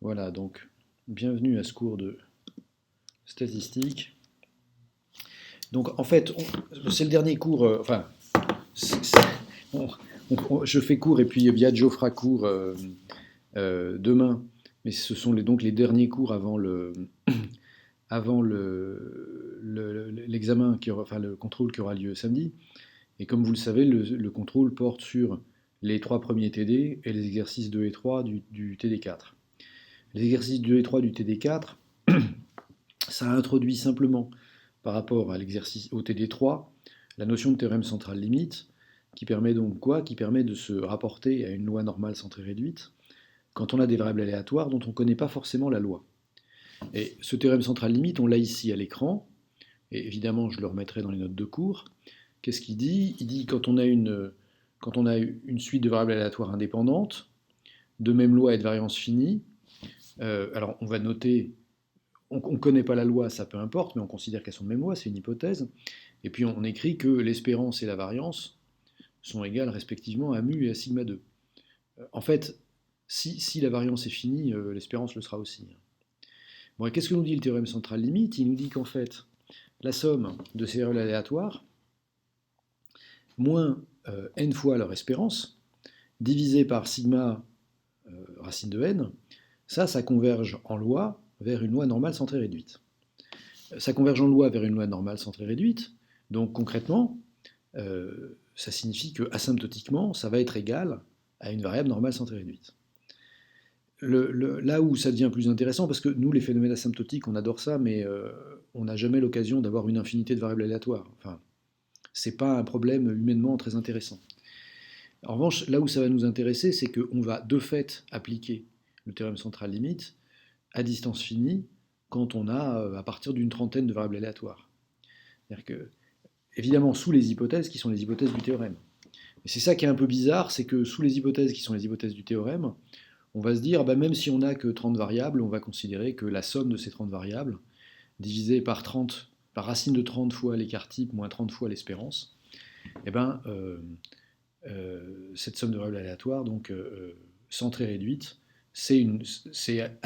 Voilà, donc bienvenue à ce cours de statistique. Donc en fait, c'est le dernier cours, on- je fais cours et puis Biagio fera cours demain, mais ce sont donc les derniers cours avant l'examen, enfin le contrôle qui aura lieu samedi. Et comme vous le savez, le contrôle porte sur les trois premiers TD et les exercices 2 et 3 du TD4. Les exercices 2 et 3 du TD4, ça introduit simplement, par rapport à l'exercice au TD3, la notion de théorème central limite, qui permet donc quoi? Qui permet de se rapporter à une loi normale centrée réduite quand on a des variables aléatoires dont on ne connaît pas forcément la loi. Et ce théorème central limite, on l'a ici à l'écran, et évidemment je le remettrai dans les notes de cours. Qu'est-ce qu'il dit? Il dit quand on a une suite de variables aléatoires indépendantes, de même loi et de variance finie, alors on va noter, on ne connaît pas la loi, ça peu importe, mais on considère qu'elles sont de même loi, c'est une hypothèse. Et puis on écrit que l'espérance et la variance sont égales respectivement à mu et à sigma 2. En fait, si la variance est finie, l'espérance le sera aussi. Bon, et qu'est-ce que nous dit le théorème central limite? Il nous dit qu'en fait, la somme de ces variables aléatoires, moins n fois leur espérance, divisé par sigma racine de n, ça converge en loi vers une loi normale centrée réduite. Ça converge en loi vers une loi normale centrée réduite, donc concrètement, ça signifie que asymptotiquement, ça va être égal à une variable normale centrée réduite. Là où ça devient plus intéressant, parce que nous, les phénomènes asymptotiques, on adore ça, mais on n'a jamais l'occasion d'avoir une infinité de variables aléatoires. Enfin, c'est pas un problème humainement très intéressant. En revanche, là où ça va nous intéresser, c'est qu'on va de fait appliquer le théorème central limite à distance finie quand on a à partir d'une trentaine de variables aléatoires. C'est-à-dire que, évidemment, sous les hypothèses qui sont les hypothèses du théorème. Et c'est ça qui est un peu bizarre, c'est que sous les hypothèses qui sont les hypothèses du théorème, on va se dire, bah, même si on n'a que 30 variables, on va considérer que la somme de ces 30 variables, divisée par 30, par racine de 30 fois l'écart type moins 30 fois l'espérance, eh ben, cette somme de variables aléatoires, donc centrée réduite, c'est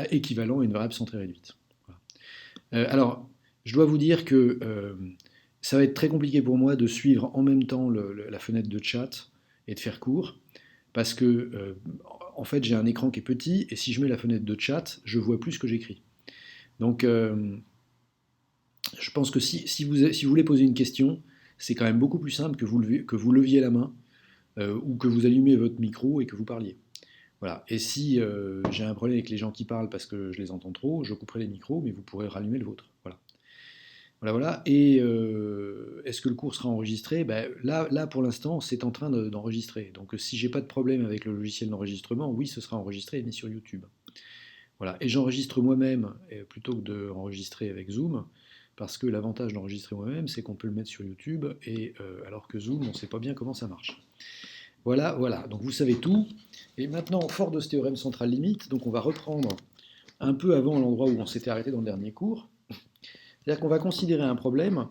équivalent à une variable centrée réduite. Voilà. Alors, je dois vous dire que ça va être très compliqué pour moi de suivre en même temps la fenêtre de chat et de faire court, parce que en fait j'ai un écran qui est petit, et si je mets la fenêtre de chat, je vois plus ce que j'écris. Donc je pense que si vous voulez poser une question, c'est quand même beaucoup plus simple que vous leviez la main, ou que vous allumiez votre micro et que vous parliez. Voilà. Et si j'ai un problème avec les gens qui parlent parce que je les entends trop, je couperai les micros, mais vous pourrez rallumer le vôtre. Voilà. Voilà, voilà. Et est-ce que le cours sera enregistré? Ben, là, pour l'instant, c'est en train d'enregistrer. Donc, si j'ai pas de problème avec le logiciel d'enregistrement, oui, ce sera enregistré et mis sur YouTube. Voilà. Et j'enregistre moi-même plutôt que d'enregistrer avec Zoom, parce que l'avantage d'enregistrer moi-même, c'est qu'on peut le mettre sur YouTube, et alors que Zoom, on ne sait pas bien comment ça marche. Voilà, voilà. Donc, vous savez tout. Et maintenant, fort de ce théorème central limite, donc on va reprendre un peu avant l'endroit où on s'était arrêté dans le dernier cours. C'est-à-dire qu'on va considérer un problème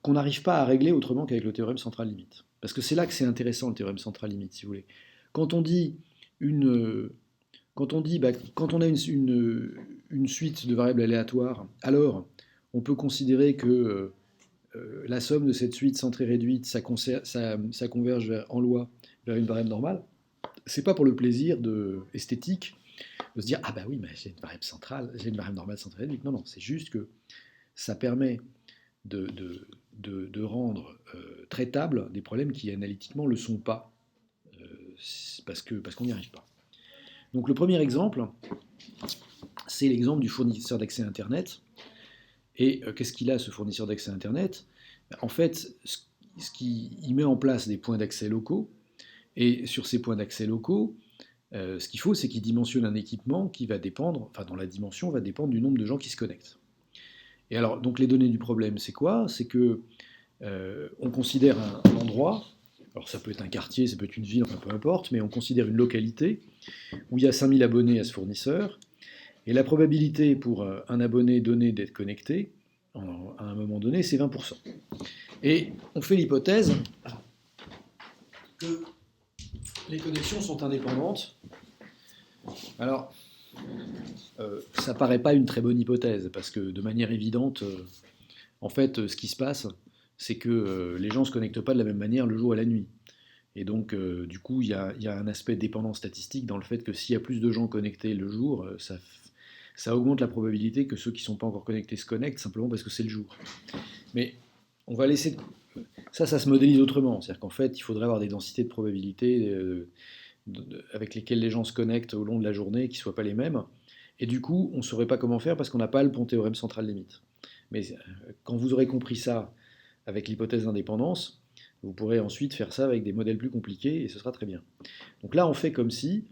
qu'on n'arrive pas à régler autrement qu'avec le théorème central limite. Parce que c'est là que c'est intéressant, le théorème central limite, si vous voulez. Quand on dit une, quand on a une suite de variables aléatoires, alors on peut considérer que la somme de cette suite centrée réduite, ça converge en loi vers une variable normale. C'est pas pour le plaisir esthétique de se dire ah bah oui, mais j'ai une variable centrale, j'ai une variable normale centrée réduite. Non, non, c'est juste que ça permet de, de, de rendre traitables des problèmes qui analytiquement ne le sont pas, parce qu'on n'y arrive pas. Donc le premier exemple, c'est l'exemple du fournisseur d'accès à Internet. Et qu'est-ce qu'il a, ce fournisseur d'accès à Internet? En fait, il met en place des points d'accès locaux, et sur ces points d'accès locaux, ce qu'il faut, c'est qu'il dimensionne un équipement qui va dépendre, enfin dont la dimension va dépendre du nombre de gens qui se connectent. Et alors, donc les données du problème, c'est quoi? C'est que on considère un endroit, alors ça peut être un quartier, ça peut être une ville, enfin peu importe, mais on considère une localité où il y a 5000 abonnés à ce fournisseur, et la probabilité pour un abonné donné d'être connecté à un moment donné, c'est 20%. Et on fait l'hypothèse que les connexions sont indépendantes. Alors, Ça paraît pas une très bonne hypothèse, parce que de manière évidente, en fait, ce qui se passe, c'est que les gens ne se connectent pas de la même manière le jour et la nuit. Et donc, du coup, il y a un aspect dépendant statistique dans le fait que s'il y a plus de gens connectés le jour, ça augmente la probabilité que ceux qui ne sont pas encore connectés se connectent, simplement parce que c'est le jour. Mais on va laisser... Ça se modélise autrement. C'est-à-dire qu'en fait, il faudrait avoir des densités de probabilité avec lesquelles les gens se connectent au long de la journée qui ne soient pas les mêmes. Et du coup, on ne saurait pas comment faire parce qu'on n'a pas le bon théorème central limite. Mais quand vous aurez compris ça avec l'hypothèse d'indépendance, vous pourrez ensuite faire ça avec des modèles plus compliqués et ce sera très bien. Donc là, on fait comme si,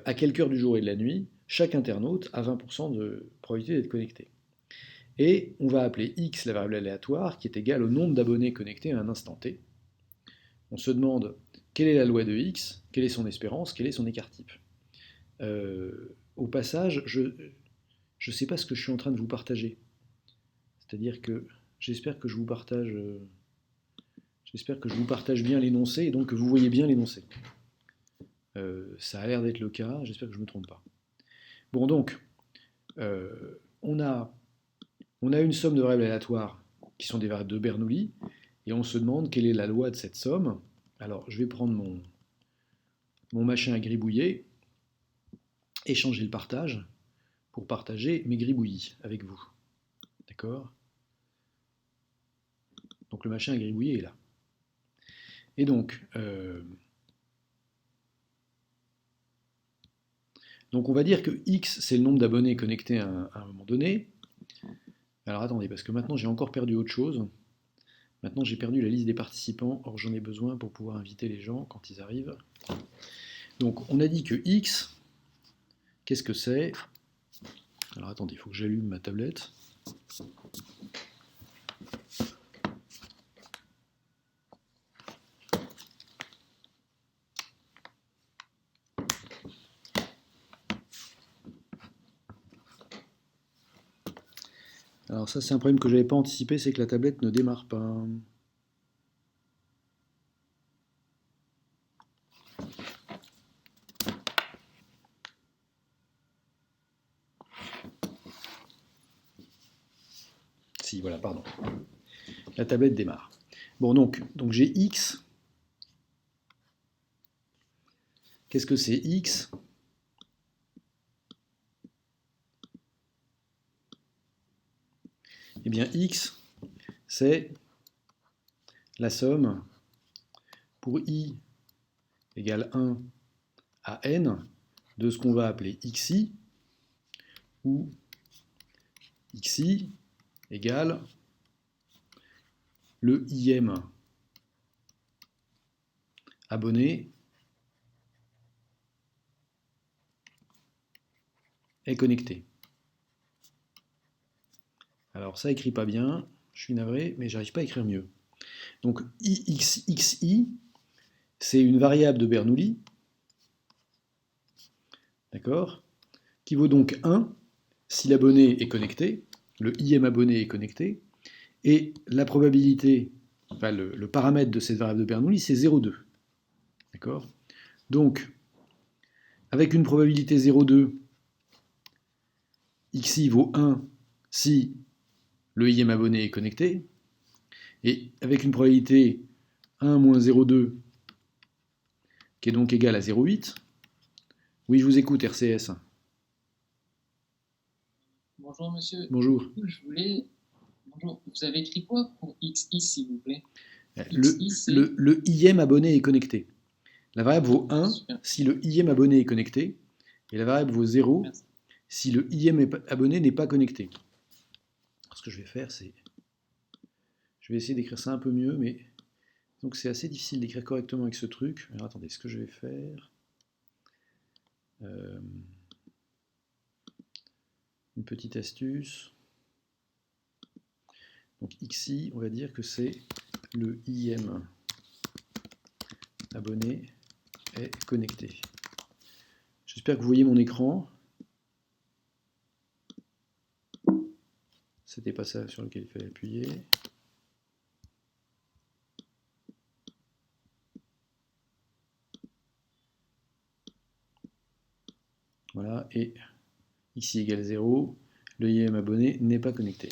à quelque heure du jour et de la nuit, chaque internaute a 20% de probabilité d'être connecté. Et on va appeler x la variable aléatoire qui est égale au nombre d'abonnés connectés à un instant t. On se demande quelle est la loi de x, quelle est son espérance, quel est son écart type. Au passage, je ne sais pas ce que je suis en train de vous partager. C'est-à-dire que j'espère que je vous partage bien l'énoncé et donc que vous voyez bien l'énoncé. Ça a l'air d'être le cas, j'espère que je ne me trompe pas. Bon donc, on a une somme de variables aléatoires qui sont des variables de Bernoulli, et on se demande quelle est la loi de cette somme. Alors je vais prendre mon machin à gribouiller et changer le partage pour partager mes gribouillis avec vous. D'accord? Donc le machin à gribouiller est là. Et donc on va dire que x, c'est le nombre d'abonnés connectés à un moment donné. Alors attendez, parce que maintenant j'ai encore perdu autre chose. Maintenant j'ai perdu la liste des participants, or j'en ai besoin pour pouvoir inviter les gens quand ils arrivent. Donc on a dit que x, qu'est-ce que c'est? Alors attendez, il faut que j'allume ma tablette. Alors ça c'est un problème que je n'avais pas anticipé, c'est que la tablette ne démarre pas. Si, voilà, pardon. La tablette démarre. Bon, donc j'ai x. Qu'est-ce que c'est x? Eh bien, x, c'est la somme pour i égale 1 à n de ce qu'on va appeler xi, où xi égale le ième abonné est connecté. Alors ça écrit pas bien, je suis navré, mais j'arrive pas à écrire mieux. Donc xi, c'est une variable de Bernoulli, d'accord, qui vaut donc 1 si l'abonné est connecté, le ième abonné est connecté, et la probabilité, enfin le paramètre de cette variable de Bernoulli, c'est 0,2. D'accord? Donc, avec une probabilité 0,2, xi vaut 1 si le ième abonné est connecté, et avec une probabilité 1 moins 0,2, qui est donc égale à 0,8. Oui, je vous écoute, RCS. Bonjour monsieur. Bonjour. Bonjour. Vous avez écrit quoi pour XI s'il vous plaît? Le ième abonné est connecté. La variable vaut 1 Super. si le ième abonné est connecté, et la variable vaut 0 Merci. si le ième abonné n'est pas connecté. Alors, ce que je vais faire, c'est... Je vais essayer d'écrire ça un peu mieux, mais... Donc c'est assez difficile d'écrire correctement avec ce truc. Alors attendez, ce que je vais faire... une petite astuce. Donc xi, on va dire que c'est le ième abonné est connecté. J'espère que vous voyez mon écran. C'était pas ça sur lequel il fallait appuyer. Voilà, et Xi égale 0, le IM abonné n'est pas connecté.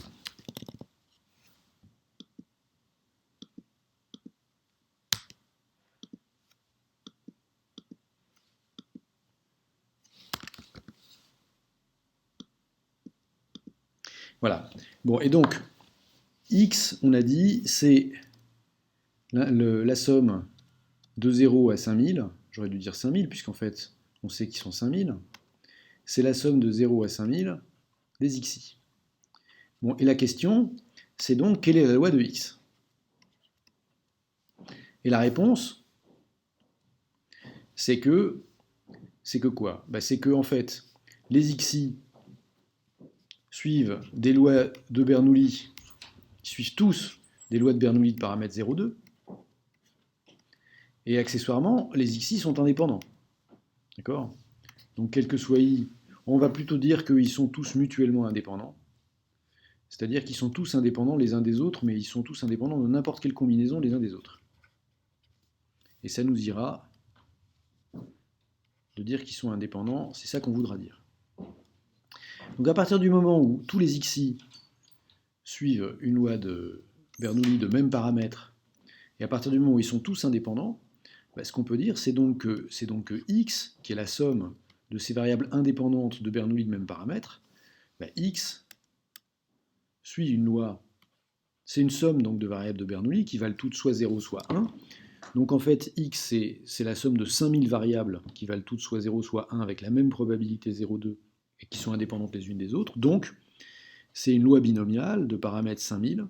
Voilà. Bon, et donc, X, on a dit, c'est la somme de 0 à 5000. J'aurais dû dire 5000, puisqu'en fait, on sait qu'ils sont 5000. C'est la somme de 0 à 5000 des Xi. Bon, et la question, c'est donc, quelle est la loi de X? Et la réponse, c'est que quoi? C'est que, en fait, les Xi suivent des lois de Bernoulli, suivent tous des lois de Bernoulli de paramètre 0,2, et accessoirement, les Xi sont indépendants. D'accord? Donc, quel que soit I, on va plutôt dire qu'ils sont tous mutuellement indépendants. C'est-à-dire qu'ils sont tous indépendants les uns des autres, mais ils sont tous indépendants de n'importe quelle combinaison les uns des autres. Et ça nous ira de dire qu'ils sont indépendants, c'est ça qu'on voudra dire. Donc à partir du moment où tous les Xi suivent une loi de Bernoulli de même paramètre, et à partir du moment où ils sont tous indépendants, ce qu'on peut dire, c'est donc que X, qui est la somme de ces variables indépendantes de Bernoulli de même paramètre, X suit une loi. C'est une somme donc de variables de Bernoulli qui valent toutes soit 0, soit 1. Donc en fait, X, c'est la somme de 5000 variables qui valent toutes soit 0, soit 1 avec la même probabilité 0,2 et qui sont indépendantes les unes des autres. Donc, c'est une loi binomiale de paramètre 5000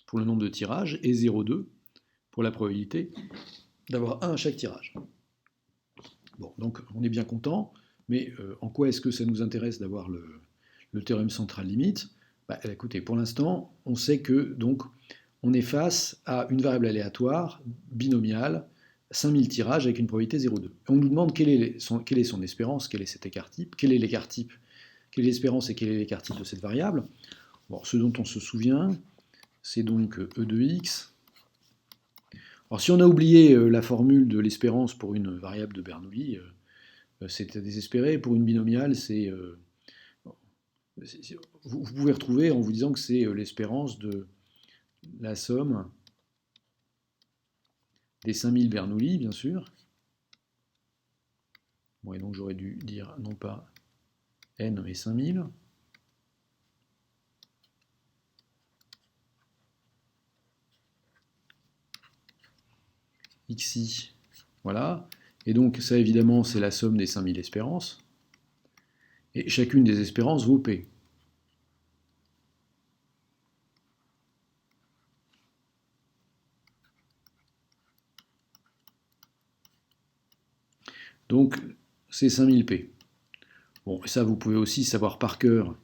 pour le nombre de tirages et 0,2 pour la probabilité d'avoir 1 à chaque tirage. Bon, donc on est bien content, mais en quoi est-ce que ça nous intéresse d'avoir le théorème central limite? Écoutez, pour l'instant, on sait que donc on est face à une variable aléatoire binomiale, 5000 tirages avec une probabilité 0,2. On nous demande quelle est son espérance, quel est cet écart type, quel est l'écart type, quelle est l'espérance et quel est l'écart type de cette variable. Bon, ce dont on se souvient, c'est donc E de x. Alors si on a oublié la formule de l'espérance pour une variable de Bernoulli, c'est à désespérer. Pour une binomiale, vous pouvez retrouver en vous disant que c'est l'espérance de la somme des 5000 Bernoulli, bien sûr. Bon, et donc j'aurais dû dire non pas n, mais 5000. Xi, voilà. Et donc ça, évidemment, c'est la somme des 5000 espérances. Et chacune des espérances vaut P. Donc, c'est 5000 P. Bon, ça, vous pouvez aussi savoir par cœur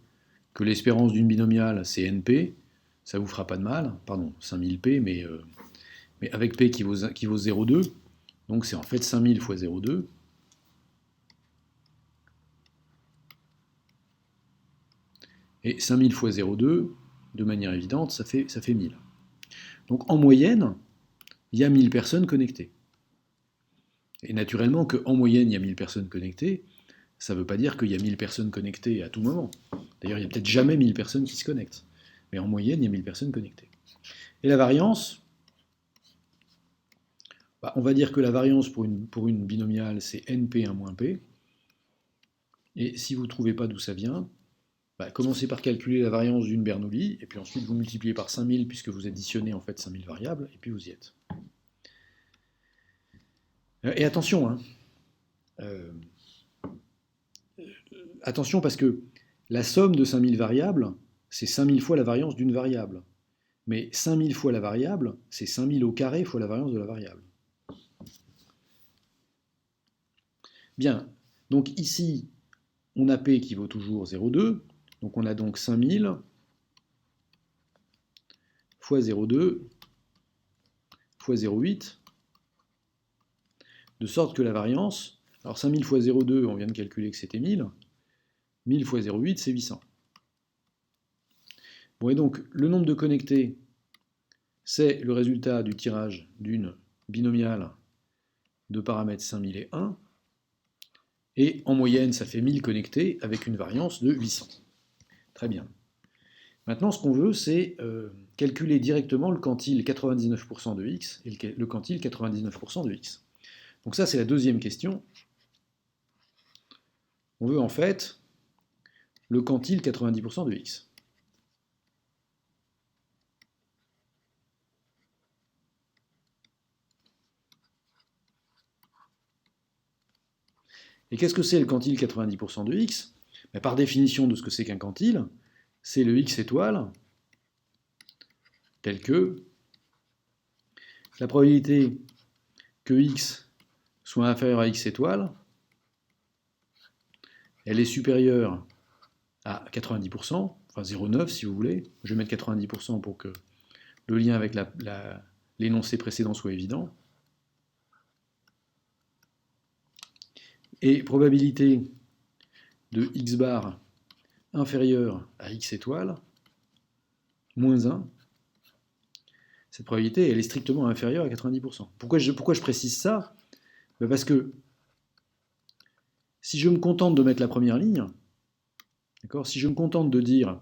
que l'espérance d'une binomiale, c'est NP. Ça vous fera pas de mal. Pardon, 5000 P, mais avec P qui vaut 0,2. Donc, c'est en fait 5000 fois 0,2. Et 5000 fois 0,2, de manière évidente, ça fait 1000. Donc, en moyenne, il y a 1000 personnes connectées. Et naturellement, qu'en moyenne, il y a 1000 personnes connectées, ça ne veut pas dire qu'il y a 1000 personnes connectées à tout moment. D'ailleurs, il n'y a peut-être jamais 1000 personnes qui se connectent. Mais en moyenne, il y a 1000 personnes connectées. Et la variance, on va dire que la variance pour une binomiale, c'est NP1 moins P. Et si vous ne trouvez pas d'où ça vient, commencez par calculer la variance d'une Bernoulli, et puis ensuite vous multipliez par 5000, puisque vous additionnez en fait 5000 variables, et puis vous y êtes. Et attention, hein, attention parce que la somme de 5000 variables, c'est 5000 fois la variance d'une variable. Mais 5000 fois la variable, c'est 5000 au carré fois la variance de la variable. Bien, donc ici, on a P qui vaut toujours 0,2, donc on a donc 5000 fois 0,2 fois 0,8, de sorte que la variance, alors 5000 fois 0,2, on vient de calculer que c'était 1000, 1000 fois 0,8, c'est 800. Bon, et donc, le nombre de connectés, c'est le résultat du tirage d'une binomiale de paramètres 5000 et 1. Et en moyenne, ça fait 1000 connectés avec une variance de 800. Très bien. Maintenant, ce qu'on veut, c'est calculer directement le quantile 99% de x et le quantile 99% de x. Donc ça, c'est la deuxième question. On veut en fait le quantile 90% de x. Et qu'est-ce que c'est le quantile 90% de x? Par définition de ce que c'est qu'un quantile, c'est le x étoile tel que la probabilité que x soit inférieur à x étoile, elle est supérieure à 90%, enfin 0,9 si vous voulez. Je vais mettre 90% pour que le lien avec l'énoncé précédent soit évident. Et probabilité de x bar inférieure à x étoile, moins 1, cette probabilité, elle est strictement inférieure à 90%. Pourquoi je précise ça? Parce que si je me contente de mettre la première ligne, si je me contente de dire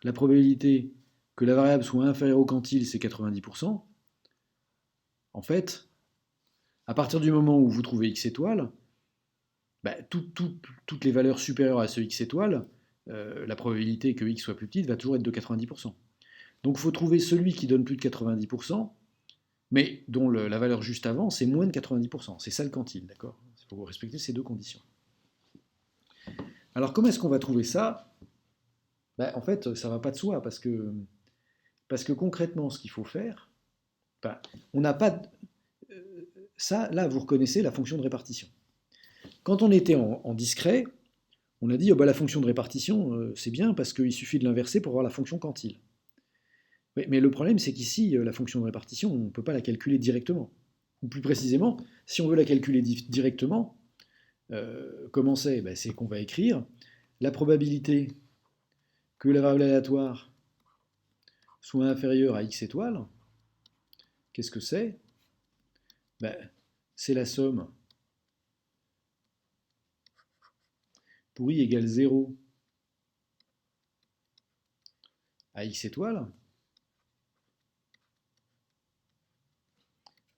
la probabilité que la variable soit inférieure au quantile, c'est 90%, en fait, à partir du moment où vous trouvez x étoile, toutes les valeurs supérieures à ce x étoile, la probabilité que x soit plus petite va toujours être de 90%. Donc il faut trouver celui qui donne plus de 90%, mais dont la valeur juste avant, c'est moins de 90%. C'est ça le quantile, d'accord? Il faut respecter ces deux conditions. Alors comment est-ce qu'on va trouver ça? En fait, ça ne va pas de soi, parce que concrètement, ce qu'il faut faire, on n'a pas... Ça, là, vous reconnaissez la fonction de répartition. Quand on était en discret, on a dit la fonction de répartition, c'est bien, parce qu'il suffit de l'inverser pour avoir la fonction quantile. Mais le problème, c'est qu'ici, la fonction de répartition, on ne peut pas la calculer directement. Ou plus précisément, si on veut la calculer directement, comment c'est? C'est qu'on va écrire la probabilité que la variable aléatoire soit inférieure à x étoile. Qu'est-ce que c'est? C'est la somme pour i égale 0 à x étoile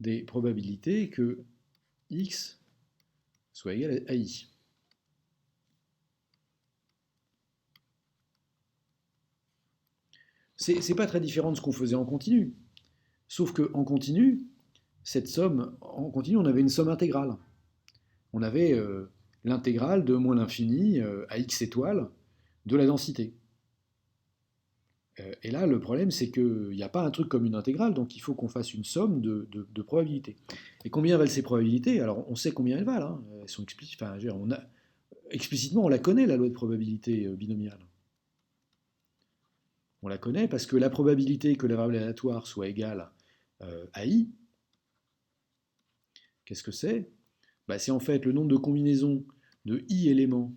des probabilités que x soit égal à i. C'est pas très différent de ce qu'on faisait en continu. Sauf qu'en continu, cette somme, en continu, on avait une somme intégrale. On avait l'intégrale de moins l'infini à x étoile de la densité. Et là, le problème, c'est qu'il n'y a pas un truc comme une intégrale, donc il faut qu'on fasse une somme de probabilités. Et combien valent ces probabilités? Alors, on sait combien elles valent. Hein. Elles sont explicites. Enfin, explicitement, on la connaît, la loi de probabilité binomiale. On la connaît parce que la probabilité que la variable aléatoire soit égale à i, qu'est-ce que c'est? C'est en fait le nombre de combinaisons de i éléments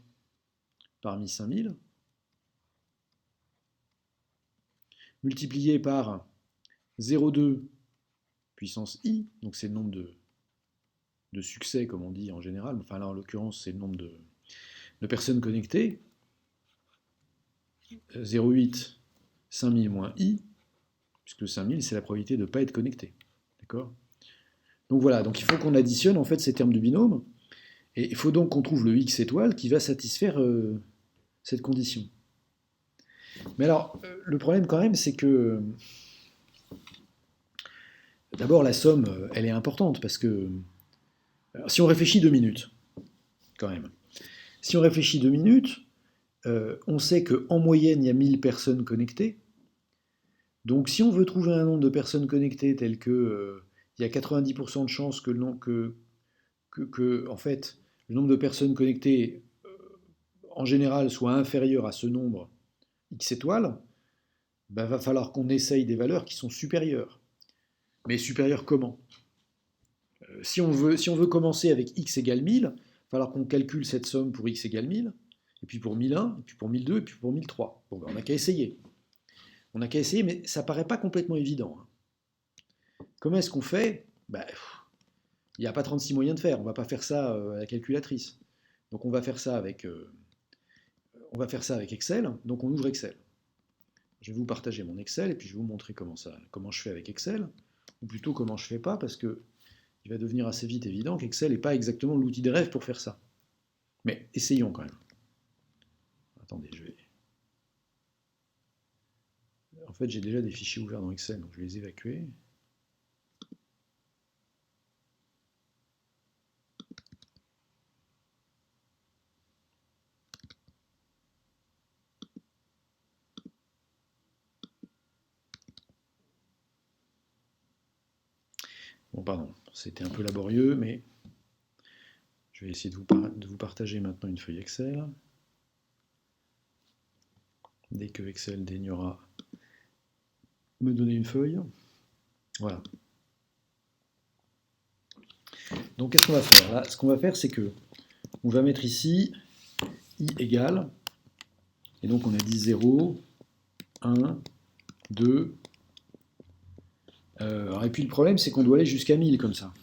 parmi 5000, multiplié par 0,2 puissance i, donc c'est le nombre de succès, comme on dit en général, enfin là en l'occurrence c'est le nombre de personnes connectées, 0,8 5000 moins i, puisque 5000 c'est la probabilité de ne pas être connecté. D'accord? Donc voilà, donc il faut qu'on additionne en fait ces termes de binôme, et il faut donc qu'on trouve le x étoile qui va satisfaire cette condition. Mais alors, le problème quand même, c'est que d'abord la somme, elle est importante, parce que si on réfléchit 2 minutes, quand même, si on réfléchit 2 minutes, on sait qu'en moyenne, il y a 1000 personnes connectées. Donc si on veut trouver un nombre de personnes connectées tel que il y a 90% de chances que en fait, le nombre de personnes connectées en général soit inférieur à ce nombre x étoiles, va falloir qu'on essaye des valeurs qui sont supérieures. Mais supérieures comment? Si on veut commencer avec x égale 1000, il va falloir qu'on calcule cette somme pour x égale 1000, et puis pour 1001, et puis pour 1002, et puis pour 1003. Bon, on n'a qu'à essayer. On n'a qu'à essayer, mais ça paraît pas complètement évident. Comment est-ce qu'on fait? Il n'y a pas 36 moyens de faire, on ne va pas faire ça à la calculatrice. Donc on va faire ça avec Excel. Donc on ouvre Excel. Je vais vous partager mon Excel et puis je vais vous montrer comment je fais avec Excel, ou plutôt comment je fais pas, parce que il va devenir assez vite évident qu'Excel n'est pas exactement l'outil des rêves pour faire ça. Mais essayons quand même. Attendez, je vais... En fait, j'ai déjà des fichiers ouverts dans Excel, donc je vais les évacuer. Bon, pardon, c'était un peu laborieux, mais je vais essayer de vous partager maintenant une feuille Excel. Dès que Excel daignera me donner une feuille. Voilà. Donc qu'est-ce qu'on va faire là? Ce qu'on va faire, c'est que on va mettre ici i égale, et donc on a dit 0, 1, 2. Et puis le problème, c'est qu'on doit aller jusqu'à 1000 comme ça.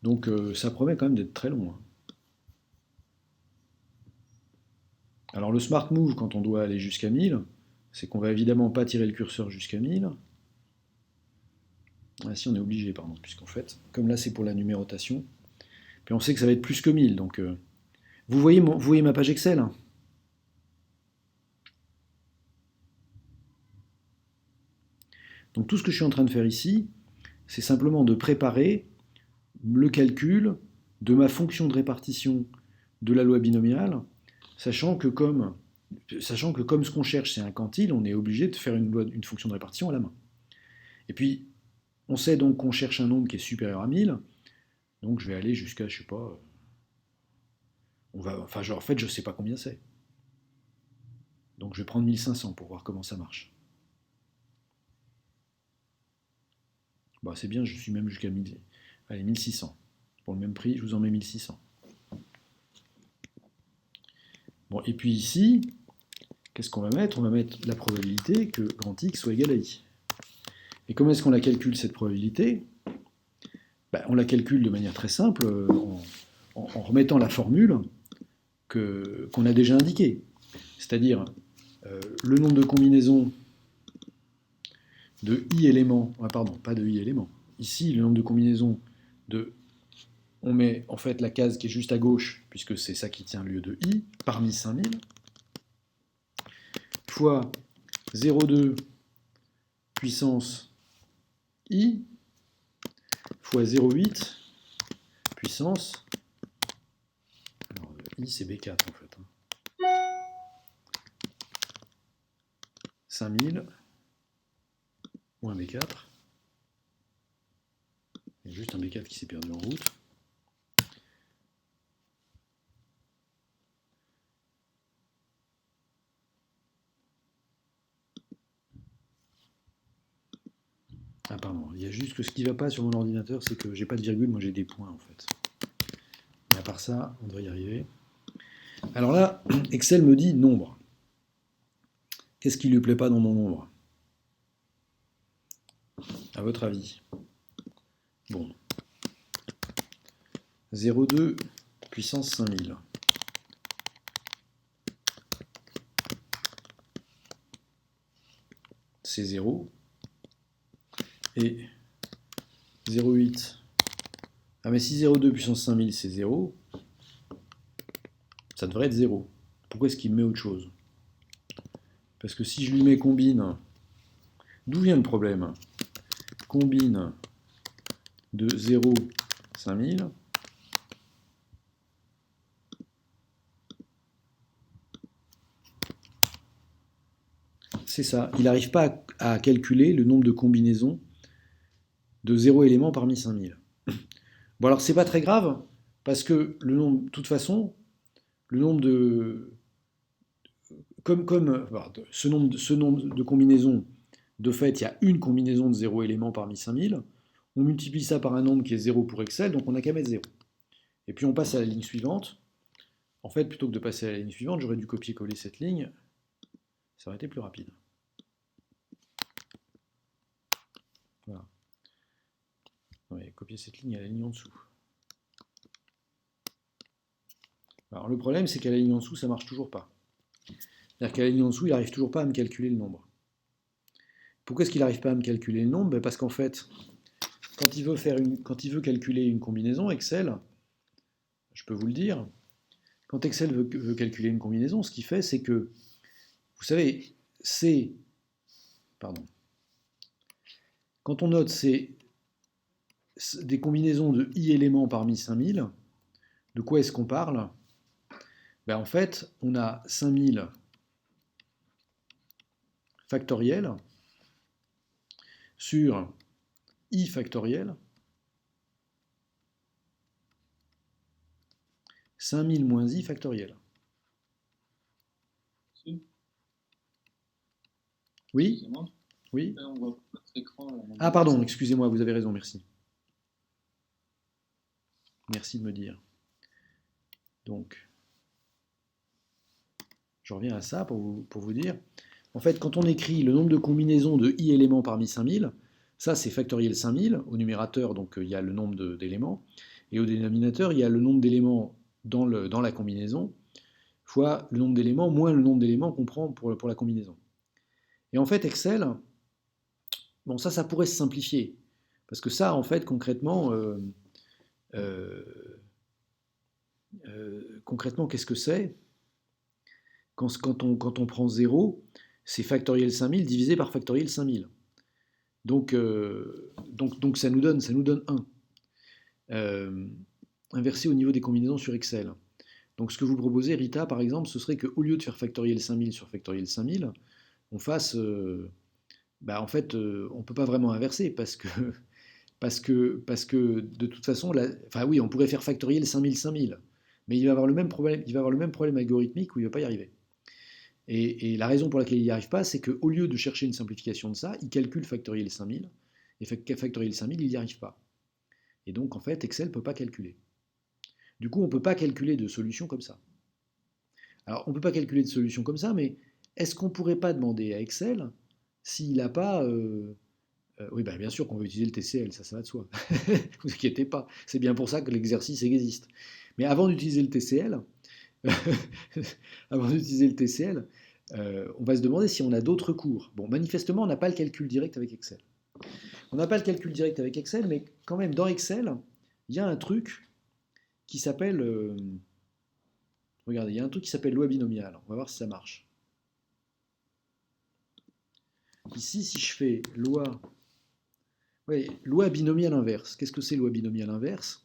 Donc ça promet quand même d'être très long. Alors le smart move, quand on doit aller jusqu'à 1000, c'est qu'on va évidemment pas tirer le curseur jusqu'à 1000. Ah si, on est obligé, pardon, puisqu'en fait, comme là c'est pour la numérotation, puis on sait que ça va être plus que 1000, donc... vous voyez ma page Excel, hein? Donc tout ce que je suis en train de faire ici, c'est simplement de préparer le calcul de ma fonction de répartition de la loi binomiale, sachant que comme ce qu'on cherche c'est un quantile, on est obligé de faire une fonction de répartition à la main. Et puis, on sait donc qu'on cherche un nombre qui est supérieur à 1000, donc je vais aller jusqu'à, je sais pas, en fait, je sais pas combien c'est. Donc je vais prendre 1500 pour voir comment ça marche. Bah, c'est bien, je suis même jusqu'à 1600. Pour le même prix, je vous en mets 1600. Bon, et puis ici, qu'est-ce qu'on va mettre? On va mettre la probabilité que grand X soit égal à I. Et comment est-ce qu'on la calcule, cette probabilité? Ben, on la calcule de manière très simple, en remettant la formule qu'on a déjà indiquée. C'est-à-dire le nombre de combinaisons de I éléments, pardon, pas de I éléments. Ici, le nombre de combinaisons de... On met en fait la case qui est juste à gauche, puisque c'est ça qui tient lieu de I, parmi 5000, fois 0,2 puissance I, fois 0,8 puissance... Alors, I c'est B4 en fait. 5000 moins B4. Il y a juste un B4 qui s'est perdu en route. Ah pardon, il y a juste que ce qui ne va pas sur mon ordinateur, c'est que j'ai pas de virgule, moi j'ai des points en fait. Mais à part ça, on devrait y arriver. Alors là, Excel me dit nombre. Qu'est-ce qui lui plaît pas dans mon nombre? À votre avis? Bon. 0,2 puissance 5000. C'est 0. Et 0,8. Ah mais si 0,2 puissance 5000 c'est 0, ça devrait être 0. Pourquoi est-ce qu'il me met autre chose? Parce que si je lui mets combine, d'où vient le problème? Combine de 0, 5000. C'est ça, il n'arrive pas à calculer le nombre de combinaisons de 0 éléments parmi 5000. Bon alors c'est pas très grave, parce que le nombre, de toute façon, le nombre de... ce nombre de combinaisons, de fait, il y a une combinaison de 0 éléments parmi 5000, on multiplie ça par un nombre qui est 0 pour Excel, donc on n'a qu'à mettre 0. Et puis on passe à la ligne suivante. En fait, plutôt que de passer à la ligne suivante, j'aurais dû copier-coller cette ligne, ça aurait été plus rapide. Voilà. Ouais, copier cette ligne à la ligne en dessous. Alors le problème, c'est qu'à la ligne en dessous, ça ne marche toujours pas. C'est-à-dire qu'à la ligne en dessous, il n'arrive toujours pas à me calculer le nombre. Pourquoi est-ce qu'il n'arrive pas à me calculer le nombre? Parce qu'en fait, quand il veut calculer une combinaison, Excel, je peux vous le dire, quand Excel veut calculer une combinaison, ce qu'il fait, c'est que, vous savez, pardon, quand on note des combinaisons de i éléments parmi 5000, de quoi est-ce qu'on parle? En fait, on a 5000 factoriel sur i factoriel 5000 moins i factoriel. Si. Oui? Excusez-moi. Oui? Là, on voit pas votre écran. Ah pardon, excusez-moi, vous avez raison, merci. Merci de me dire. Donc, je reviens à ça pour vous dire. En fait, quand on écrit le nombre de combinaisons de i éléments parmi 5000, ça c'est factoriel 5000. Au numérateur, donc il y a le nombre d'éléments. Et au dénominateur, il y a le nombre d'éléments dans la combinaison, fois le nombre d'éléments, moins le nombre d'éléments qu'on prend pour la combinaison. Et en fait, Excel, bon, ça pourrait se simplifier. Parce que ça, en fait, concrètement, qu'est-ce que c'est? Quand on prend 0, c'est factoriel 5000 divisé par factoriel 5000. Donc ça nous donne 1. Inversé au niveau des combinaisons sur Excel. Donc ce que vous proposez, Rita, par exemple, ce serait qu'au lieu de faire factoriel 5000 sur factoriel 5000, on fasse... en fait, on ne peut pas vraiment inverser parce que, de toute façon, oui, on pourrait faire factoriel 5000 5000, mais il va avoir le même problème algorithmique où il ne va pas y arriver. Et la raison pour laquelle il n'y arrive pas, c'est qu'au lieu de chercher une simplification de ça, il calcule factoriel 5000, et factoriel 5000, il n'y arrive pas. Et donc, en fait, Excel ne peut pas calculer. Du coup, on ne peut pas calculer de solution comme ça. Alors, on ne peut pas calculer de solution comme ça, mais est-ce qu'on ne pourrait pas demander à Excel s'il n'a pas... oui, bien sûr qu'on veut utiliser le TCL, ça va de soi. Ne vous inquiétez pas, c'est bien pour ça que l'exercice existe. Mais avant d'utiliser le TCL, on va se demander si on a d'autres cours. Bon, manifestement, on n'a pas le calcul direct avec Excel. On n'a pas le calcul direct avec Excel, mais quand même, dans Excel, il y a un truc qui s'appelle... regardez, il y a un truc qui s'appelle loi binomiale. On va voir si ça marche. Ici, si je fais loi binomiale inverse. Qu'est-ce que c'est loi binomiale inverse?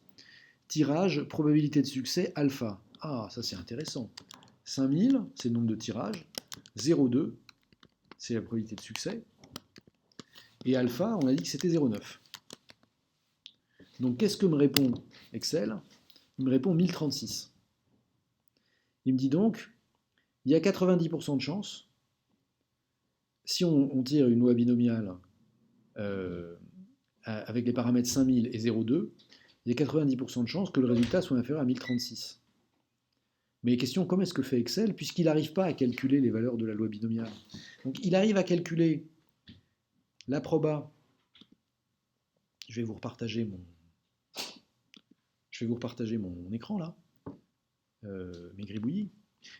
Tirage, probabilité de succès, alpha. Ah, ça c'est intéressant. 5000, c'est le nombre de tirages. 0,2, c'est la probabilité de succès. Et alpha, on a dit que c'était 0,9. Donc qu'est-ce que me répond Excel? Il me répond 1036. Il me dit donc, il y a 90% de chance, si on tire une loi binomiale avec les paramètres 5000 et 0,2, il y a 90% de chances que le résultat soit inférieur à 1036. Mais question, comment est-ce que fait Excel, puisqu'il n'arrive pas à calculer les valeurs de la loi binomiale? Donc il arrive à calculer la proba. Je vais vous repartager mon écran là, mes gribouillis.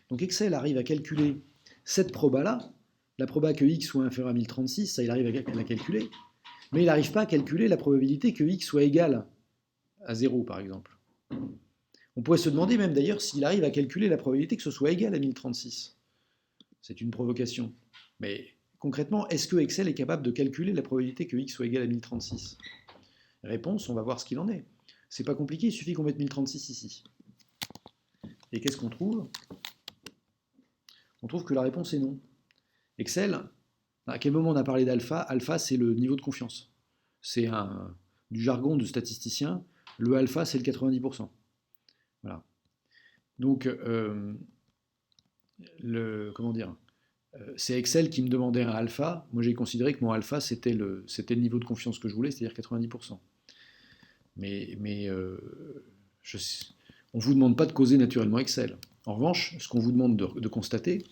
Donc Excel arrive à calculer cette proba là, la proba que x soit inférieur à 1036, ça il arrive à la calculer, mais il n'arrive pas à calculer la probabilité que x soit égal à 0 par exemple. On pourrait se demander même d'ailleurs s'il arrive à calculer la probabilité que ce soit égal à 1036. C'est une provocation. Mais concrètement, est-ce que Excel est capable de calculer la probabilité que x soit égal à 1036? Réponse, on va voir ce qu'il en est. C'est pas compliqué, il suffit qu'on mette 1036 ici. Et qu'est-ce qu'on trouve? On trouve que la réponse est non. Excel, à quel moment on a parlé d'alpha? Alpha, c'est le niveau de confiance. C'est du jargon de statisticien. Le alpha, c'est le 90%. Voilà. Donc, c'est Excel qui me demandait un alpha. Moi, j'ai considéré que mon alpha, c'était le niveau de confiance que je voulais, c'est-à-dire 90%. Mais on ne vous demande pas de causer naturellement Excel. En revanche, ce qu'on vous demande de constater,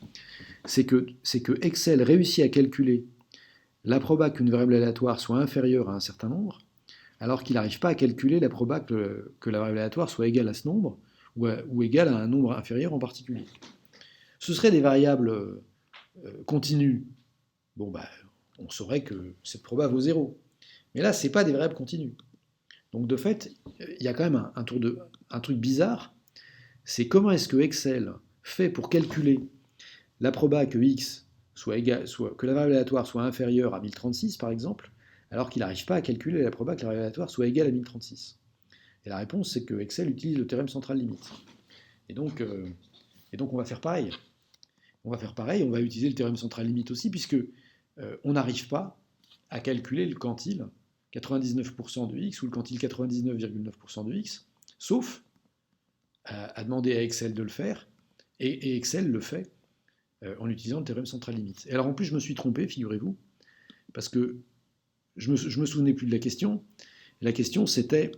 c'est que Excel réussit à calculer la proba qu'une variable aléatoire soit inférieure à un certain nombre, alors qu'il n'arrive pas à calculer la proba que la variable aléatoire soit égale à ce nombre, ou égale à un nombre inférieur en particulier. Ce seraient des variables continues. Bon, bah, on saurait que cette proba vaut 0. Mais là, ce n'est pas des variables continues. Donc de fait, il y a quand même un truc bizarre, c'est comment est-ce que Excel fait pour calculer la proba que x que la variable aléatoire soit inférieure à 1036 par exemple, alors qu'il n'arrive pas à calculer la proba que la variable aléatoire soit égale à 1036. Et la réponse, c'est que Excel utilise le théorème central limite. Et donc on va faire pareil. On va utiliser le théorème central limite aussi, puisque on n'arrive pas à calculer le quantile 99% de x ou le quantile 99,9% de x, sauf à demander à Excel de le faire, et Excel le fait en utilisant le théorème central limite. Et alors en plus, je me suis trompé, figurez-vous, parce que je me souvenais plus de la question. La question c'était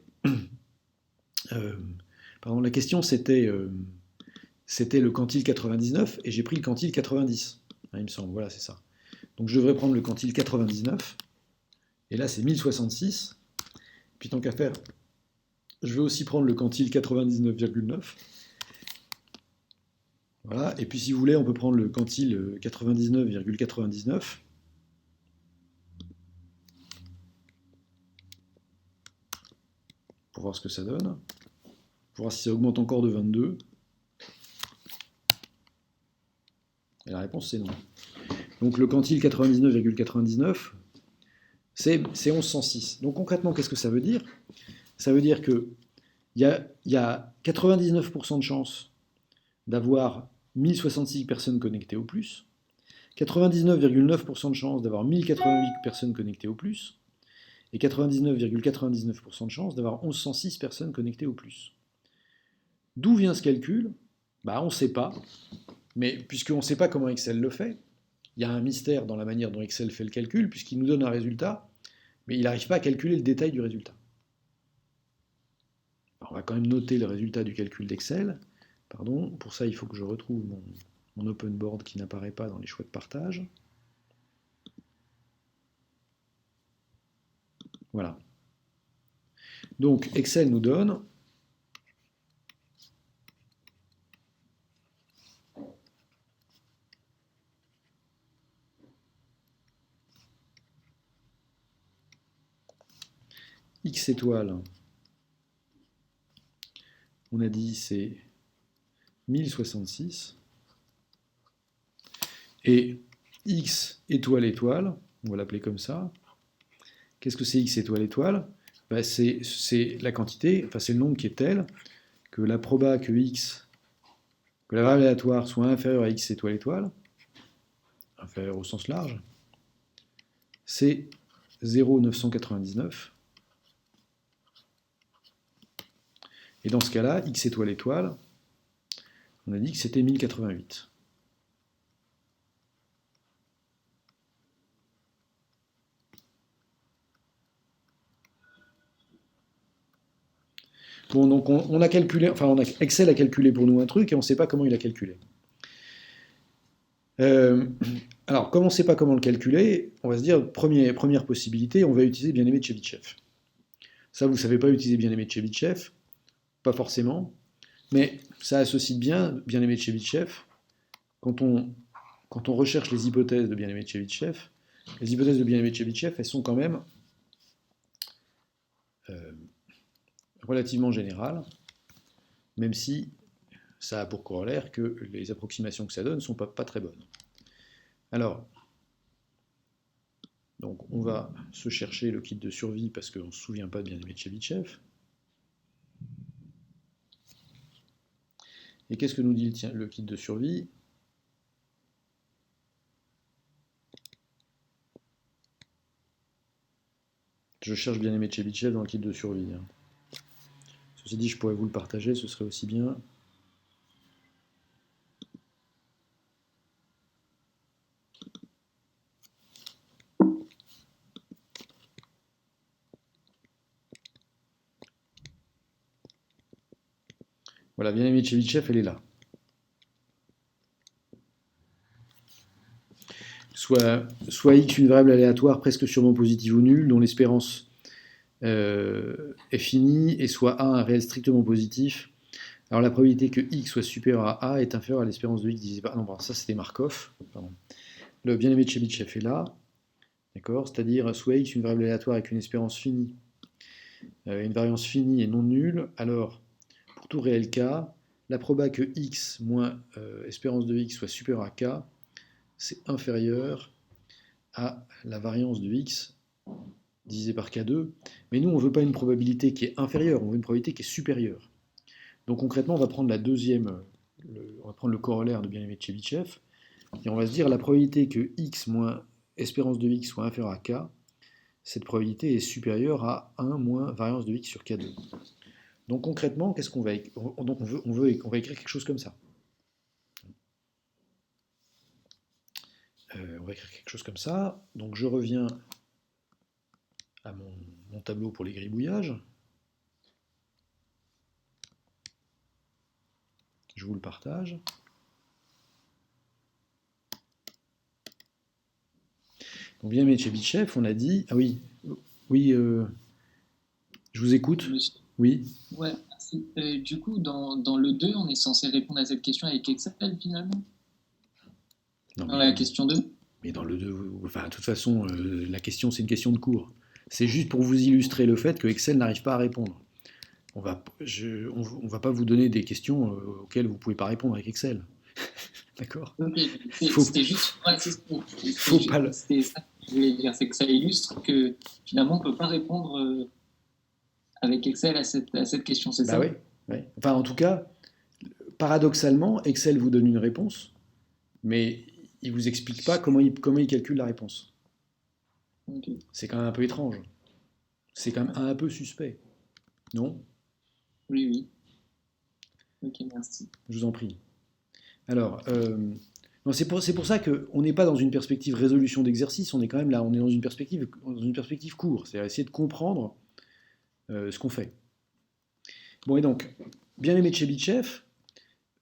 c'était le quantile 99 et j'ai pris le quantile 90. Hein, il me semble, voilà, c'est ça. Donc je devrais prendre le quantile 99 et là c'est 1066. Puis tant qu'à faire, je vais aussi prendre le quantile 99,9. Voilà, et puis si vous voulez, on peut prendre le quantile 99,99. Pour voir ce que ça donne. Pour voir si ça augmente encore de 22. Et la réponse c'est non. Donc le quantile 99,99, c'est 1106. Donc concrètement, qu'est-ce que ça veut dire? Ça veut dire qu'il y a 99% de chance d'avoir 1066 personnes connectées au plus, 99,9% de chance d'avoir 1088 personnes connectées au plus, et 99,99% de chance d'avoir 1106 personnes connectées au plus. D'où vient ce calcul? Bah, on ne sait pas, mais puisqu'on ne sait pas comment Excel le fait, il y a un mystère dans la manière dont Excel fait le calcul, puisqu'il nous donne un résultat, mais il n'arrive pas à calculer le détail du résultat. Alors, on va quand même noter le résultat du calcul d'Excel. Pardon, pour ça il faut que je retrouve mon open board qui n'apparaît pas dans les choix de partage. Voilà. Donc Excel nous donne x étoile, on a dit c'est 1066, et x étoile étoile, on va l'appeler comme ça. Qu'est-ce que c'est x étoile étoile? Ben c'est la quantité, enfin c'est le nombre qui est tel que la proba que la variable aléatoire soit inférieure à x étoile étoile, inférieure au sens large, c'est 0,999. Et dans ce cas-là, x étoile étoile, on a dit que c'était 1088. Bon, donc on a calculé, enfin Excel a calculé pour nous un truc et on ne sait pas comment il a calculé. Alors, comme on ne sait pas comment le calculer, on va se dire, première possibilité, on va utiliser bien-aimé de Chebyshev. Ça, vous ne savez pas utiliser bien-aimé de Chebyshev, pas forcément, mais ça associe bien-aimé de Chebyshev. Quand on recherche les hypothèses de bien-aimé de Chebyshev, les hypothèses de bien-aimé de Chebyshev, elles sont quand même relativement générales, même si ça a pour corollaire que les approximations que ça donne ne sont pas très bonnes. Alors, donc on va se chercher le kit de survie parce qu'on ne se souvient pas de bien-aimé de Chebyshev. Et qu'est-ce que nous dit le kit de survie? Je cherche bien-aimé de Chebyshev dans le kit de survie. Ceci dit, je pourrais vous le partager, ce serait aussi bien. Voilà, bien-aimé de Chebyshev, elle est là. Soit x une variable aléatoire presque sûrement positive ou nulle, dont l'espérance est finie, et soit a un réel strictement positif, Alors la probabilité que x soit supérieur à a est inférieure à l'espérance de x divisé par... Non, bon, ça c'était Markov. Pardon. Le bien-aimé de Chebyshev est là. D'accord. C'est-à-dire, soit x, une variable aléatoire avec une espérance finie, une variance finie et non nulle, alors, pour tout réel k, la proba que x moins espérance de x soit supérieur à k, c'est inférieur à la variance de x divisé par k2. Mais nous, on ne veut pas une probabilité qui est inférieure, on veut une probabilité qui est supérieure. Donc concrètement, on va prendre on va prendre le corollaire de bien-aimé de Chebyshev, et on va se dire la probabilité que x moins espérance de x soit inférieure à k, cette probabilité est supérieure à 1 moins variance de x sur k2. Donc concrètement, qu'est-ce qu'on va écrire? Donc on va écrire quelque chose comme ça. On va écrire quelque chose comme ça. Donc je reviens à mon tableau pour les gribouillages. Je vous le partage. Donc bien aimé Chebyshev, on a dit... Ah oui, oui, je vous écoute. Monsieur. Oui. Ouais, merci. Du coup, dans le 2, on est censé répondre à cette question avec Excel finalement? Non, Dans la question 2? mais dans le 2, enfin, de toute façon, la question, c'est une question de cours. C'est juste pour vous illustrer le fait que Excel n'arrive pas à répondre. On va pas vous donner des questions auxquelles vous ne pouvez pas répondre avec Excel. D'accord. Ok, Faut, c'était juste pour insister. faut pas le... C'était ça que je voulais dire, c'est que ça illustre que finalement on ne peut pas répondre avec Excel à cette question, c'est Bah ça? oui, oui. Enfin, en tout cas, paradoxalement, Excel vous donne une réponse, mais il vous explique pas comment il calcule la réponse. Ok. C'est quand même un peu étrange. C'est quand même un peu suspect. Non? Oui, oui. Ok, merci. Je vous en prie. Alors, non, c'est pour ça qu'on n'est pas dans une perspective résolution d'exercice, on est quand même là, on est dans une perspective courte, c'est-à-dire essayer de comprendre ce qu'on fait. Bon, et donc, bien aimé de Chebyshev,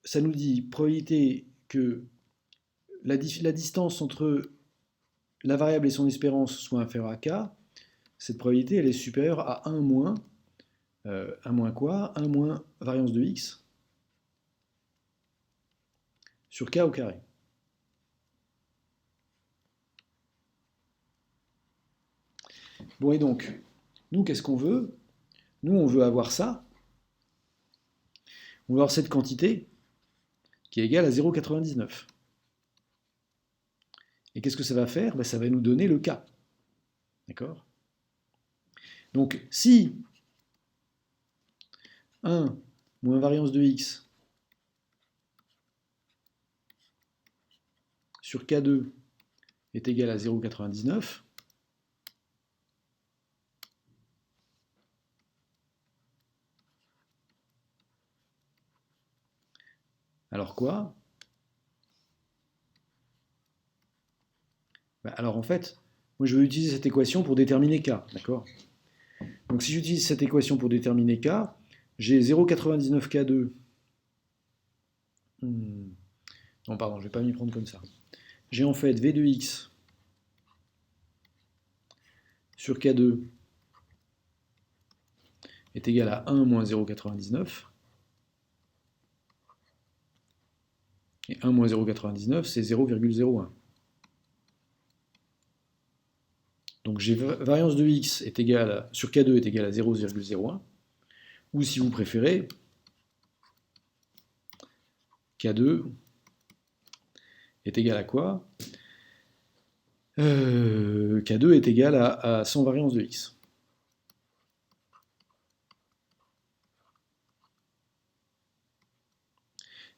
ça nous dit probabilité que la distance entre la variable et son espérance soit inférieure à k. Cette probabilité, elle est supérieure à 1 moins, 1 moins quoi? 1 moins variance de x sur k au carré. Bon, et donc, nous, qu'est-ce qu'on veut? Nous, on veut avoir ça. On veut avoir cette quantité qui est égale à 0,99. Et qu'est-ce que ça va faire? Ben, ça va nous donner le k. D'accord? Donc, si 1 moins variance de x sur k2 est égal à 0,99, alors quoi? Ben, alors en fait, moi je veux utiliser cette équation pour déterminer k, d'accord? Donc si j'utilise cette équation pour déterminer k, j'ai 0,99 k2. Non, pardon, je ne vais pas m'y prendre comme ça. J'ai en fait v de x sur k2 est égal à 1 moins 0,99. Et 1 moins 0,99, c'est 0,01. Donc j'ai variance de x est égale sur k2 est égale à 0,01. Ou si vous préférez, k2 est égal à quoi? K2 est égal à 100 variance de x.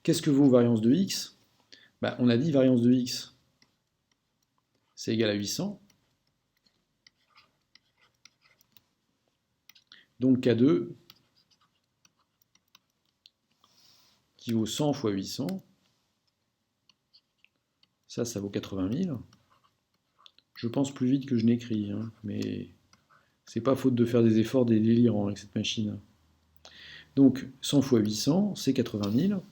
Qu'est-ce que vaut variance de x? Ben, on a dit variance de x, c'est égal à 800. Donc K2 qui vaut 100 fois 800, ça vaut 80 000. Je pense plus vite que je n'écris, hein, mais c'est pas faute de faire des efforts des délirants avec cette machine. Donc 100 fois 800, c'est 80 000.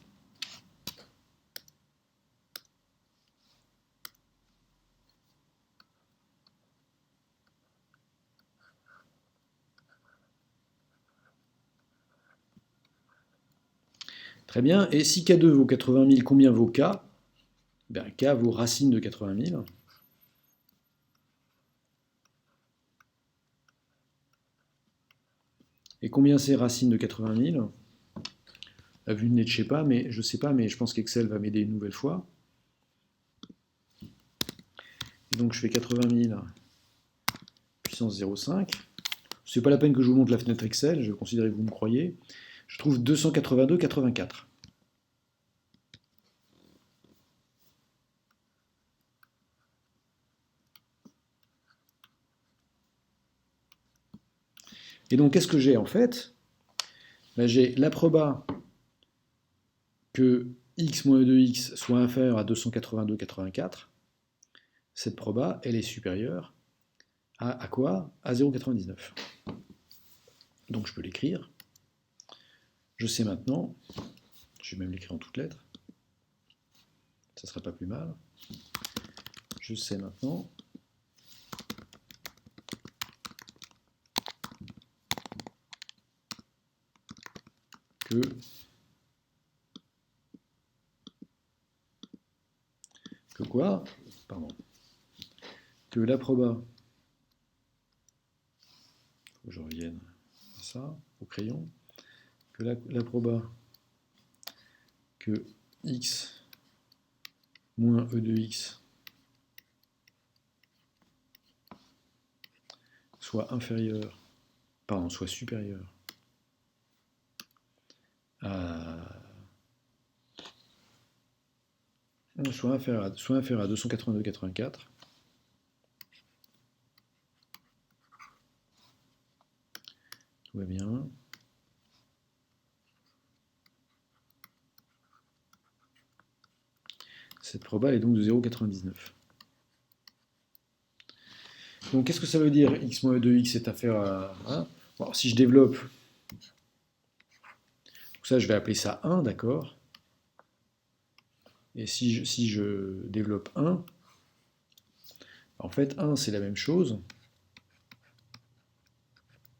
Très bien. Et si K2 vaut 80 000, combien vaut K? Ben, K vaut racine de 80 000. Et combien c'est racine de 80 000? À vue de nez, je ne sais pas, mais je pense qu'Excel va m'aider une nouvelle fois. Et donc je fais 80 000 puissance 0,5. C'est pas la peine que je vous montre la fenêtre Excel, je considère que vous me croyez. Je trouve 282,84. Et donc qu'est-ce que j'ai en fait? Ben, j'ai la proba que x moins e de x soit inférieur à 282,84. Cette proba, elle est supérieure à quoi? À 0,99. Donc je peux l'écrire. Je sais maintenant, je vais même l'écrire en toutes lettres, ça ne sera pas plus mal. Je sais maintenant que quoi? Pardon. Que la proba, faut que je revienne à ça, au crayon, que la proba que x moins e de x soit inférieur, pardon, soit supérieur à soit inférieur à 282,84. Tout va bien. Cette proba est donc de 0,99. Donc qu'est-ce que ça veut dire x moins e de x est inférieur à 1? Bon, si je développe, donc ça je vais appeler ça 1, d'accord? Et si je développe 1, en fait 1 c'est la même chose.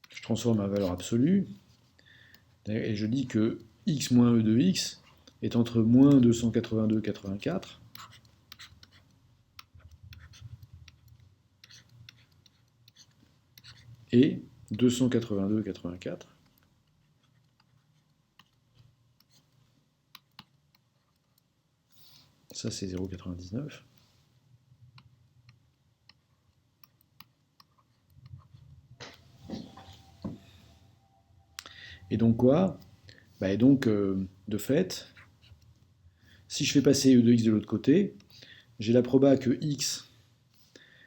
Je transforme ma valeur absolue, et je dis que x moins e de x est entre moins 282,84 et 282,84. Ça c'est 0,99. Et donc quoi? Bah, et donc, de fait, si je fais passer e de x de l'autre côté, j'ai la proba que x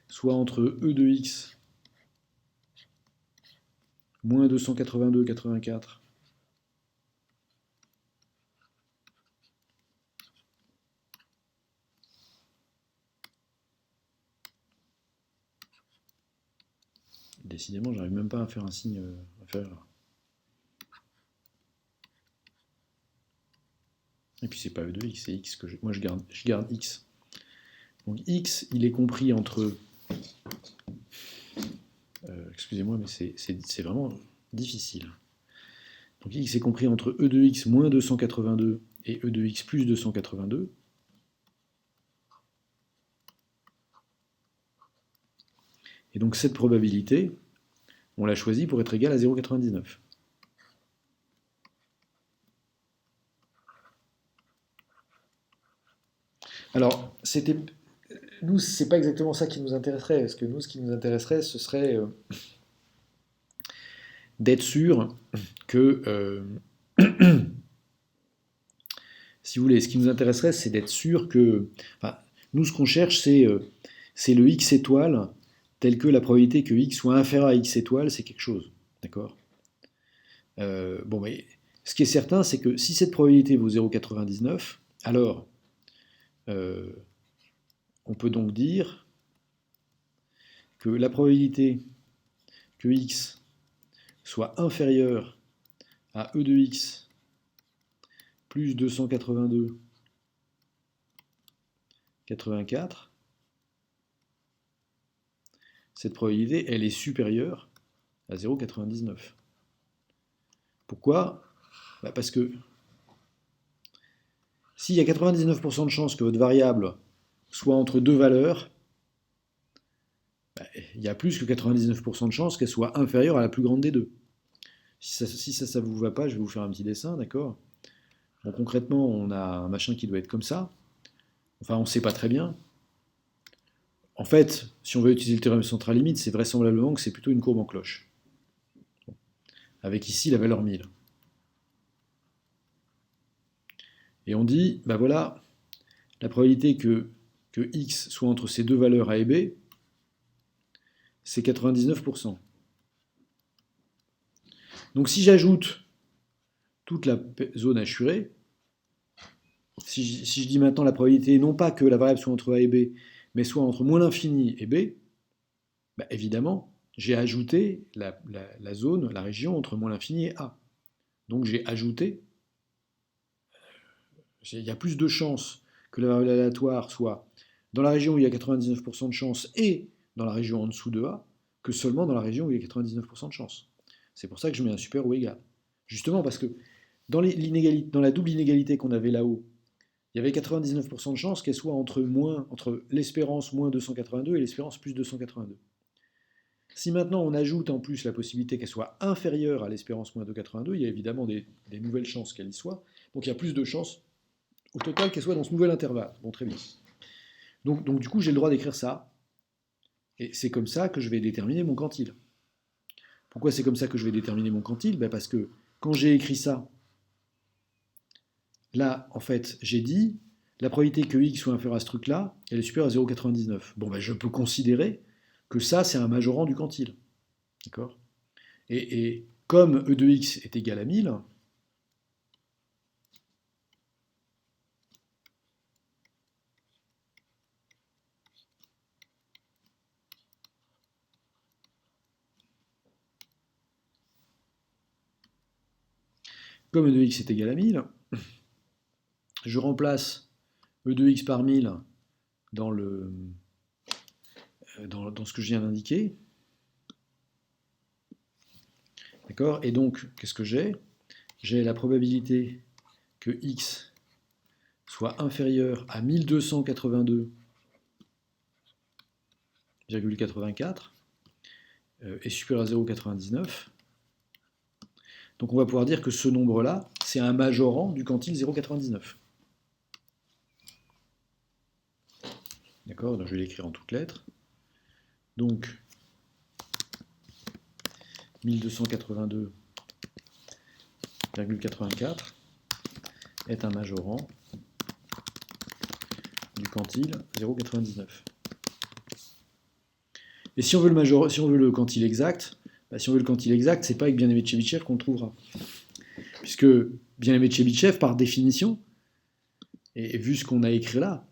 soit entre e de x moins 282,84 décidément, j'arrive même pas à faire un signe inférieur. Et puis c'est pas e de x, c'est x que moi je garde x. Donc x, il est compris entre... excusez-moi, mais c'est vraiment difficile. Donc x est compris entre e de x moins 282 et e de x plus 282. Et donc cette probabilité, on l'a choisie pour être égale à 0,99. Alors, nous, c'est pas exactement ça qui nous intéresserait, parce que nous, ce qui nous intéresserait, ce serait d'être sûr que, si vous voulez, ce qui nous intéresserait, c'est d'être sûr que, enfin, nous, ce qu'on cherche, c'est le x étoile, tel que la probabilité que x soit inférieur à x étoile, c'est quelque chose, d'accord? Bon, mais ce qui est certain, c'est que si cette probabilité vaut 0,99, alors on peut donc dire que la probabilité que x soit inférieur à e de x plus 282,84, cette probabilité, elle est supérieure à 0,99. Pourquoi? Bah parce que s'il y a 99% de chances que votre variable soit entre deux valeurs, il y a plus que 99% de chances qu'elle soit inférieure à la plus grande des deux. Si ça vous va pas, je vais vous faire un petit dessin, d'accord? Bon, concrètement, on a un machin qui doit être comme ça. Enfin, on ne sait pas très bien. En fait, si on veut utiliser le théorème central limite, c'est vraisemblablement que c'est plutôt une courbe en cloche. Avec ici la valeur 1000. Et on dit, ben voilà, la probabilité que x soit entre ces deux valeurs a et b, c'est 99%. Donc si j'ajoute toute la zone assurée, si je dis maintenant la probabilité non pas que la variable soit entre a et b, mais soit entre moins l'infini et b, bah évidemment, j'ai ajouté la zone, la région entre moins l'infini et a. Donc j'ai ajouté, il y a plus de chances que la variable aléatoire soit dans la région où il y a 99% de chance et dans la région en dessous de a, que seulement dans la région où il y a 99% de chance. C'est pour ça que je mets un super ou égal. Justement parce que dans la double inégalité qu'on avait là-haut, il y avait 99% de chances qu'elle soit entre l'espérance moins 282 et l'espérance plus 282. Si maintenant on ajoute en plus la possibilité qu'elle soit inférieure à l'espérance moins 282, il y a évidemment des nouvelles chances qu'elle y soit. Donc il y a plus de chances au total qu'elle soit dans ce nouvel intervalle. Bon, très bien. Donc du coup, j'ai le droit d'écrire ça. Et c'est comme ça que je vais déterminer mon quantile. Pourquoi c'est comme ça que je vais déterminer mon quantile? Parce que quand j'ai écrit ça, là, en fait, j'ai dit la probabilité que x soit inférieur à ce truc-là, elle est supérieure à 0,99. Bon, je peux considérer que ça, c'est un majorant du quantile. D'accord? Et comme e de x est égal à 1000, comme e de x est égal à 1000, je remplace e de x par 1000 dans ce que je viens d'indiquer. D'accord? Et donc, qu'est-ce que j'ai? J'ai la probabilité que x soit inférieur à 1282,84 et supérieur à 0,99. Donc on va pouvoir dire que ce nombre-là, c'est un majorant du quantile 0,99. D'accord? Donc je vais l'écrire en toutes lettres. Donc 1282,84 est un majorant du quantile 0,99. Et si on veut le quantile exact, si on veut le quantile exact, c'est pas avec bien-aimé de Chebyshev qu'on le trouvera. Puisque bien-aimé de Chebyshev, par définition, et vu ce qu'on a écrit là,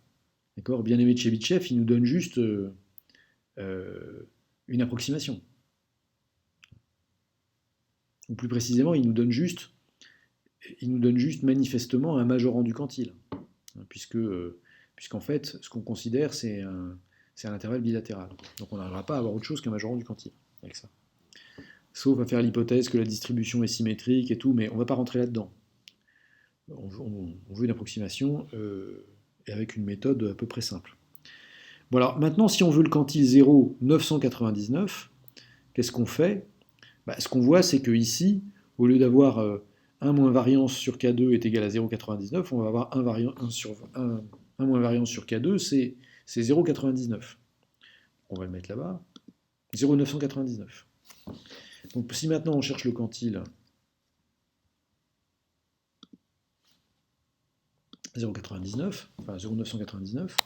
d'accord, bien-aimé de Chebyshev, il nous donne juste une approximation. Ou plus précisément, il nous donne juste manifestement un majorant du quantile. Puisqu'en fait, ce qu'on considère, c'est un intervalle bilatéral. Donc on n'arrivera pas à avoir autre chose qu'un majorant du quantile avec ça. Sauf à faire l'hypothèse que la distribution est symétrique et tout, mais on ne va pas rentrer là-dedans. On veut une approximation et avec une méthode à peu près simple. Bon alors maintenant, si on veut le quantile 0, 999, qu'est-ce qu'on fait? Ce qu'on voit, c'est que ici, au lieu d'avoir 1 moins variance sur K2 est égal à 0,99, on va avoir 1 moins variance sur K2, c'est 0,99. On va le mettre là-bas. 0,999. Donc si maintenant on cherche le quantile 0,99, enfin 0,999,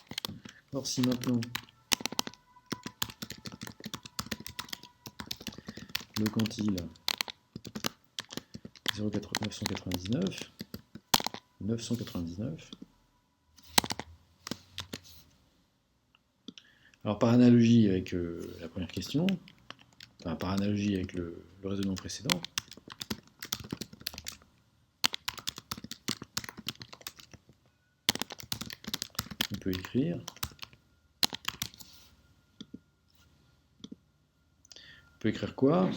alors si maintenant le quantile 0,999, 999, alors par analogie avec la première question, enfin par analogie avec le raisonnement précédent, on peut écrire, quoi?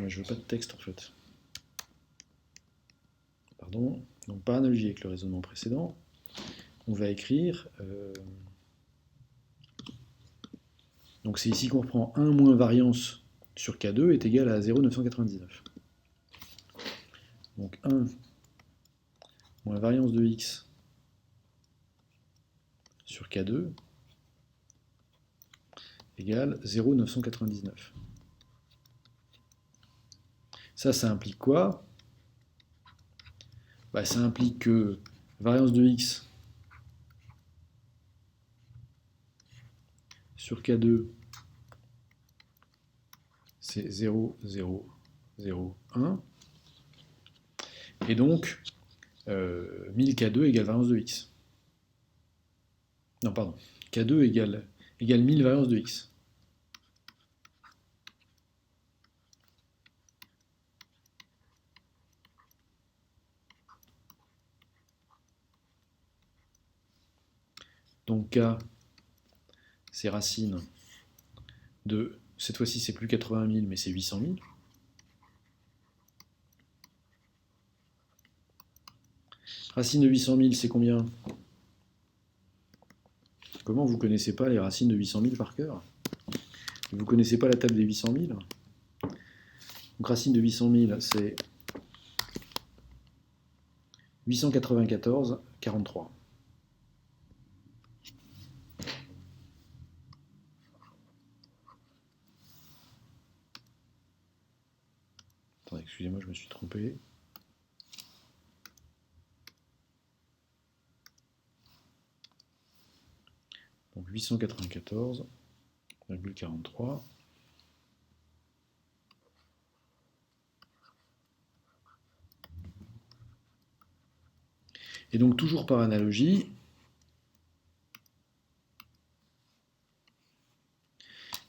Je veux pas de texte en fait. Pardon. pardon, donc par analogie avec le raisonnement précédent, on va écrire, donc c'est ici qu'on reprend 1 moins variance sur K2 est égal à 0,999. Donc 1 moins variance de x sur K2 égale 0,999. Ça implique quoi? Bah, ça implique que variance de x sur K2, c'est 0,001. Et donc, 1000 K2 égale variance de x. Non, pardon. K2 égale 1000 variance de x. Donc K, c'est racine de, cette fois-ci c'est plus 80 000, mais c'est 800 000. Racine de 800 000, c'est combien? Comment vous ne connaissez pas les racines de 800 000 par cœur? Vous ne connaissez pas la table des 800 000? Donc racine de 800 000, c'est 894, 43. Attendez, excusez-moi, je me suis trompé. Donc 894,43. Et donc toujours par analogie,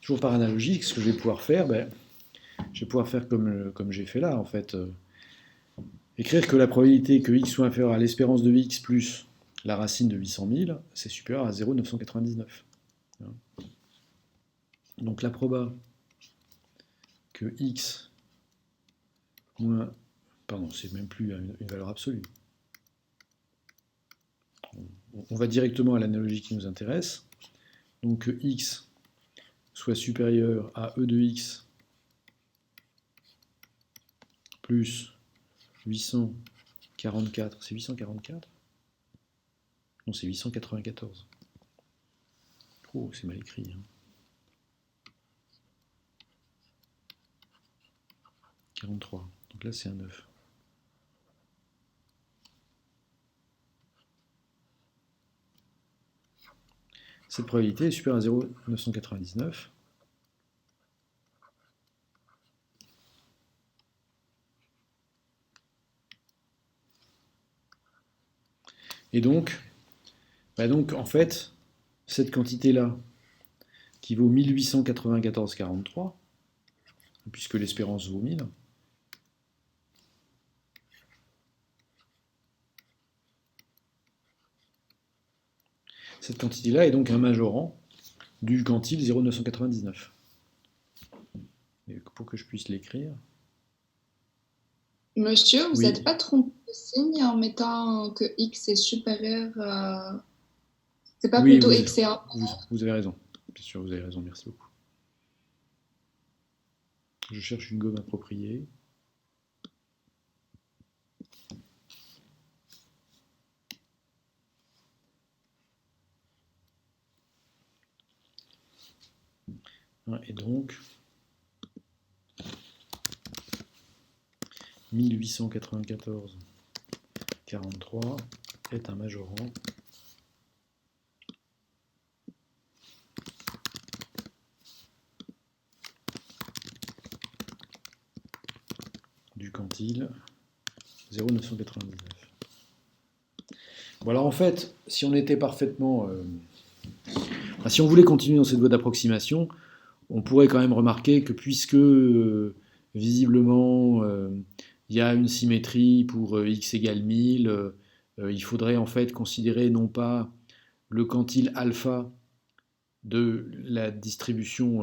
ce que je vais pouvoir faire, je vais pouvoir faire comme j'ai fait là, en fait. Écrire que la probabilité que x soit inférieur à l'espérance de x plus la racine de 800 000, c'est supérieur à 0,999. Donc la proba que x moins... Pardon, c'est même plus une valeur absolue. On va directement à l'analogie qui nous intéresse. Donc que x soit supérieur à e de x plus 844. C'est 844? Non, c'est 894. Oh, c'est mal écrit. Hein. 43. Donc là, c'est un 9. Cette probabilité est supérieure à 0,999. Et donc, en fait, cette quantité-là, qui vaut 1894,43, puisque l'espérance vaut 1000, cette quantité-là est donc un majorant du quantile 0,999. Et pour que je puisse l'écrire... Monsieur, vous n'êtes pas trompé de signe en mettant que x est supérieur à... C'est pas plutôt x est un... Vous avez raison. Bien sûr, vous avez raison. Merci beaucoup. Je cherche une gomme appropriée. Et donc, 1894,43 est un majorant du quantile 0,999. Bon alors en fait, si on était parfaitement... si on voulait continuer dans cette voie d'approximation, on pourrait quand même remarquer que puisque visiblement il y a une symétrie pour x égale 1000, il faudrait en fait considérer non pas le quantile alpha de la distribution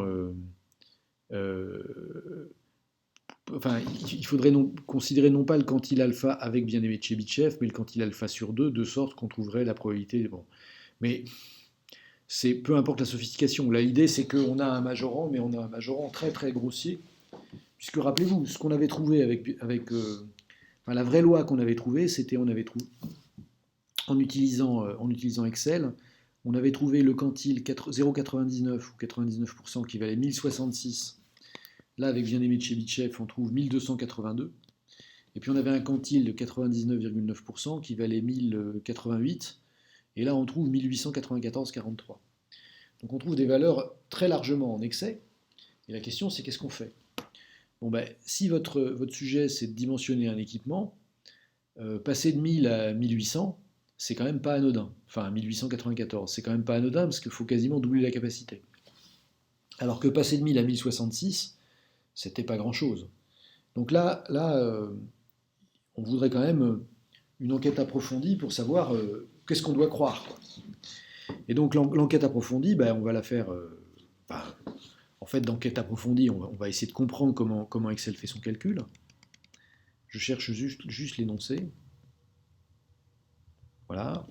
enfin, il faudrait considérer non pas le quantile alpha avec bien-aimé de Chebyshev, mais le quantile alpha sur 2, de sorte qu'on trouverait la probabilité. Bon. Mais peu importe la sophistication. Là, l'idée, c'est qu'on a un majorant, mais on a un majorant très très grossier. Puisque rappelez-vous, ce qu'on avait trouvé enfin, la vraie loi qu'on avait trouvée, c'était on avait trouvé en utilisant Excel, on avait trouvé le quantile 0,99 ou 99% qui valait 1066. Là, avec bien-aimé de Chebyshev, on trouve 1282. Et puis on avait un quantile de 99,9% qui valait 1088. Et là, on trouve 1894,43. Donc on trouve des valeurs très largement en excès. Et la question, c'est qu'est-ce qu'on fait? Bon, ben, si votre sujet, c'est de dimensionner un équipement, passer de 1000 à 1800, c'est quand même pas anodin. Enfin, 1894, c'est quand même pas anodin parce qu'il faut quasiment doubler la capacité. Alors que passer de 1000 à 1066, c'était pas grand-chose. Donc là on voudrait quand même une enquête approfondie pour savoir qu'est-ce qu'on doit croire. Et donc l'enquête approfondie, ben, on va la faire. En fait, d'enquête approfondie, on va essayer de comprendre comment Excel fait son calcul. Je cherche juste l'énoncé. Voilà.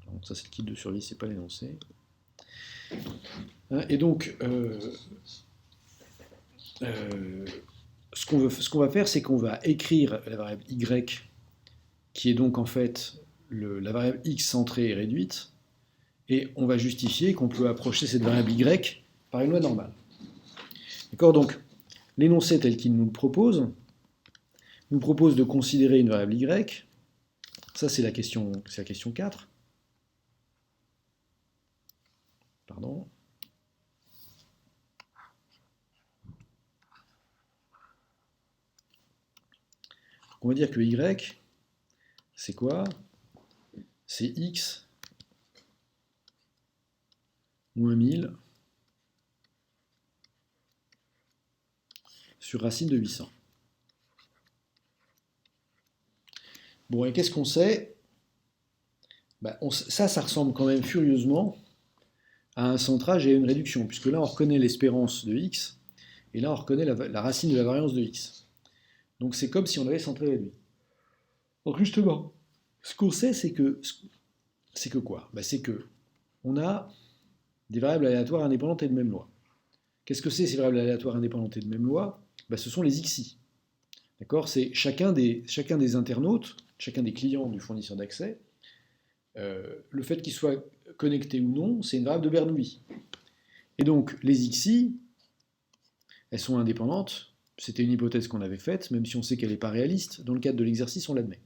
Donc ça, c'est le kit de survie, c'est pas l'énoncé. Et donc, ce qu'on va faire, c'est qu'on va écrire la variable y, qui est donc en fait la variable x centrée et réduite, et on va justifier qu'on peut approcher cette variable y par une loi normale. D'accord? Donc, l'énoncé tel qu'il nous propose de considérer une variable y. Ça, c'est la question 4. Pardon. Donc, on va dire que y, c'est quoi? C'est x moins 1000 sur racine de 800. Bon, et qu'est-ce qu'on sait? Ça ressemble quand même furieusement à un centrage et à une réduction, puisque là, on reconnaît l'espérance de x, et là, on reconnaît la racine de la variance de x. Donc, c'est comme si on avait centré réduit. Donc, justement, ce qu'on sait, c'est que quoi? C'est que on a des variables aléatoires indépendantes et de même loi. Qu'est-ce que c'est ces variables aléatoires indépendantes et de même loi? Ce sont les xi. D'accord? C'est chacun des internautes, chacun des clients du fournisseur d'accès, le fait qu'il soit connecté ou non, c'est une variable de Bernoulli. Et donc, les xi, elles sont indépendantes. C'était une hypothèse qu'on avait faite, même si on sait qu'elle n'est pas réaliste. Dans le cadre de l'exercice, on l'admet.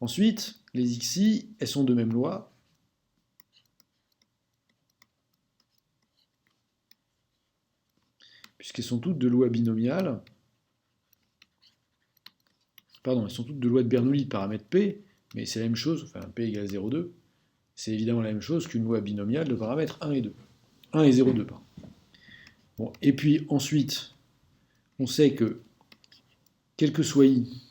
Ensuite, les xi, elles sont de même loi. Puisqu'elles sont toutes de loi binomiale. Pardon, elles sont toutes de loi de Bernoulli de paramètre P, mais c'est la même chose, enfin P égale 0,2, c'est évidemment la même chose qu'une loi binomiale de paramètres 1 et 2. 1 et 0,2, pardon. Bon, et puis ensuite, on sait que, quel que soit I,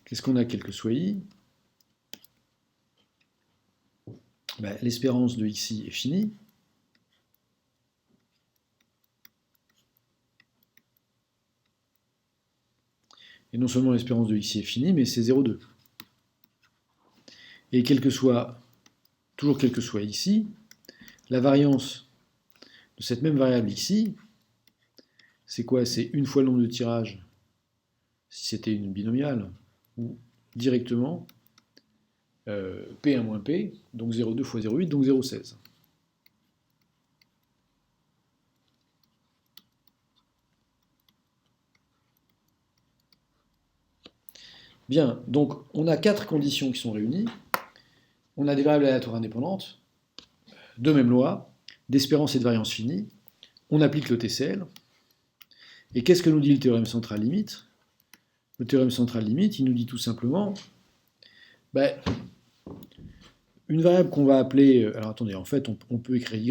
qu'est-ce qu'on a quel que soit I? L'espérance de xi est finie. Et non seulement l'espérance de xi est finie, mais c'est 0,2. Et toujours quel que soit ici, la variance de cette même variable xi, c'est quoi? C'est une fois le nombre de tirages, si c'était une binomiale, ou directement P1 moins P, donc 0,2 fois 0,8, donc 0,16. Bien, donc on a 4 conditions qui sont réunies. On a des variables aléatoires indépendantes, de même loi, d'espérance et de variance finie. On applique le TCL. Et qu'est-ce que nous dit le théorème central limite? Le théorème central limite, il nous dit tout simplement, une variable qu'on va appeler, alors attendez, en fait on peut écrire y,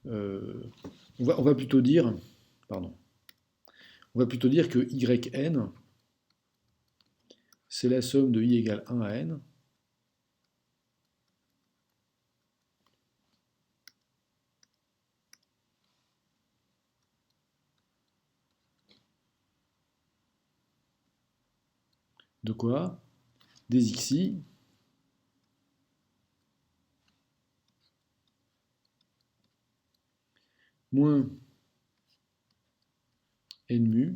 on va plutôt dire, que yn, c'est la somme de i égale 1 à n, de quoi? Des xi moins n mu.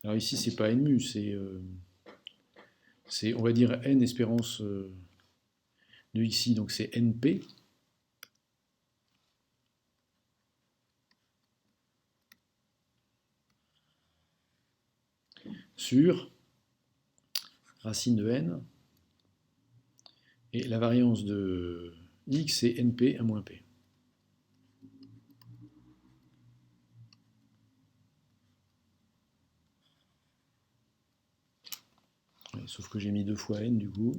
Alors ici, c'est pas n mu, c'est, on va dire, n espérance de xi, donc c'est np. Sur racine de n, et la variance de x, c'est np à moins p. Sauf que j'ai mis 2 fois n du coup.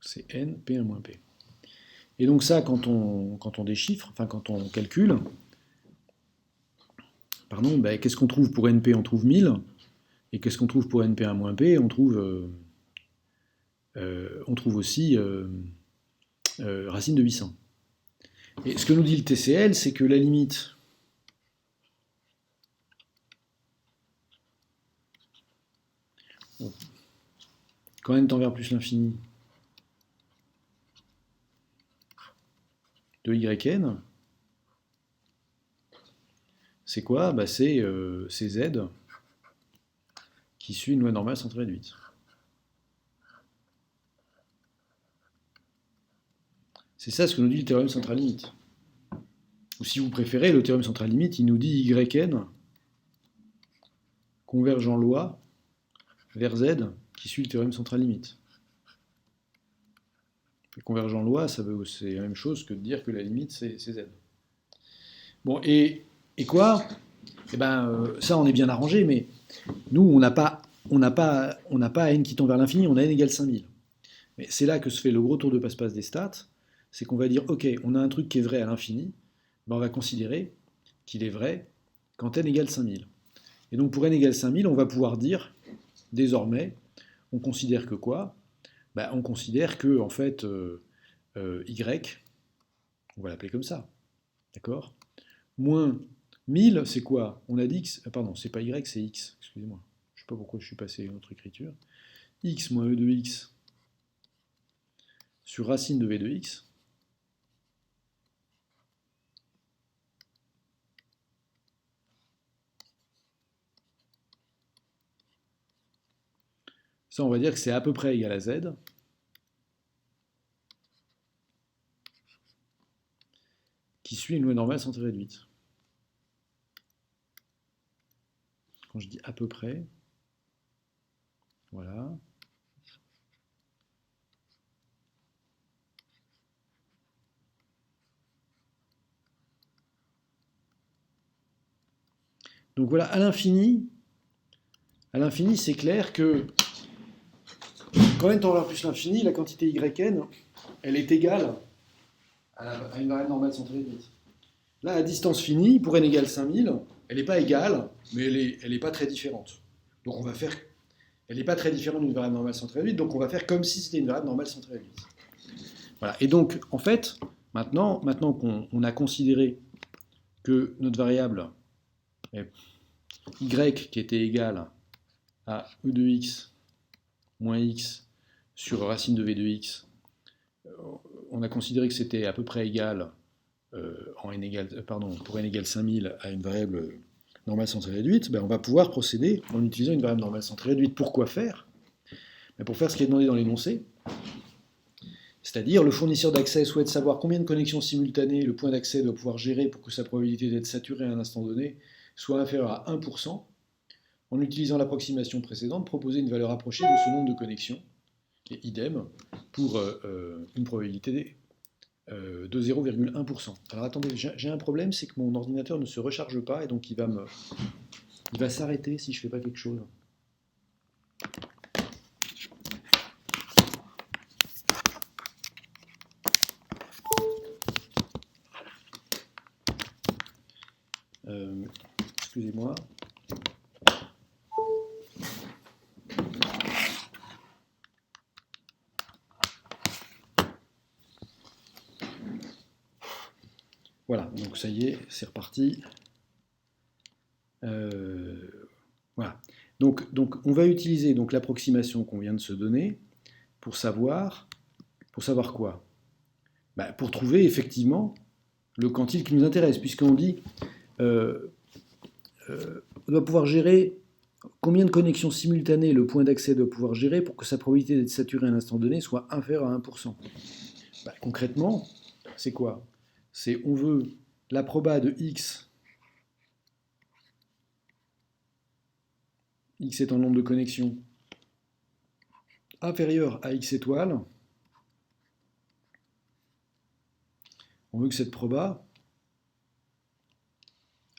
C'est n, p1 moins p. Et donc ça, quand on déchiffre, enfin quand on calcule, pardon, ben, qu'est-ce qu'on trouve pour np? On trouve 1000. Et qu'est-ce qu'on trouve pour np1 moins p? On trouve aussi racine de 800. Et ce que nous dit le TCL, c'est que la limite quand n tend vers plus l'infini de yn, c'est quoi? Bah c'est z qui suit une loi normale centrée réduite. C'est ça ce que nous dit le théorème central limite. Ou si vous préférez, le théorème central limite, il nous dit yn converge en loi vers z qui suit le théorème central limite. Et converge en loi, c'est la même chose que de dire que la limite c'est z. Bon, et quoi? Eh ben, ça on est bien arrangé, mais nous on n'a pas n qui tend vers l'infini, on a n égale 5000. Mais c'est là que se fait le gros tour de passe-passe des stats, c'est qu'on va dire, ok, on a un truc qui est vrai à l'infini, ben on va considérer qu'il est vrai quand n égale 5000. Et donc pour n égale 5000, on va pouvoir dire, désormais, on considère que quoi? Ben, on considère que, en fait, y, on va l'appeler comme ça, d'accord? Moins 1000, c'est quoi? On a dit que, pardon, c'est pas y, c'est x, excusez-moi. Je sais pas pourquoi je suis passé à une autre écriture. X moins e de x sur racine de v de x. Ça, on va dire que c'est à peu près égal à z. Qui suit une loi normale centrée réduite. Quand je dis à peu près, voilà. Donc voilà, à l'infini, c'est clair que quand n tend vers plus l'infini, la quantité yn, elle est égale à une variable normale centrée réduite. Là, à distance finie, pour n égale 5000, elle n'est pas égale, mais elle n'est pas très différente. Donc on va faire, elle n'est pas très différente d'une variable normale centrée réduite, donc on va faire comme si c'était une variable normale centrée réduite. Voilà. Et donc, en fait, maintenant qu'on a considéré que notre variable y qui était égale à e de x moins x sur racine de v de x, on a considéré que c'était à peu près égal pour n égale 5000 à une variable normale centrée réduite, ben on va pouvoir procéder en utilisant une variable normale centrée réduite. Pourquoi faire? Ben pour faire ce qui est demandé dans l'énoncé, c'est-à-dire le fournisseur d'accès souhaite savoir combien de connexions simultanées le point d'accès doit pouvoir gérer pour que sa probabilité d'être saturé à un instant donné soit inférieure à 1%. En utilisant l'approximation précédente, proposer une valeur approchée de ce nombre de connexions, et idem pour une probabilité de 0,1%. Alors attendez, j'ai un problème, c'est que mon ordinateur ne se recharge pas, et donc il va s'arrêter si je ne fais pas quelque chose. Excusez-moi. Voilà, donc ça y est, c'est reparti. Voilà. Donc, on va utiliser donc l'approximation qu'on vient de se donner pour savoir quoi? Bah, pour trouver effectivement le quantile qui nous intéresse, puisqu'on dit euh, on doit pouvoir gérer combien de connexions simultanées le point d'accès doit pouvoir gérer pour que sa probabilité d'être saturé à un instant donné soit inférieure à 1%. Bah, concrètement, c'est quoi? C'est on veut la proba de x étant le nombre de connexions, inférieur à x étoiles. On veut que cette proba...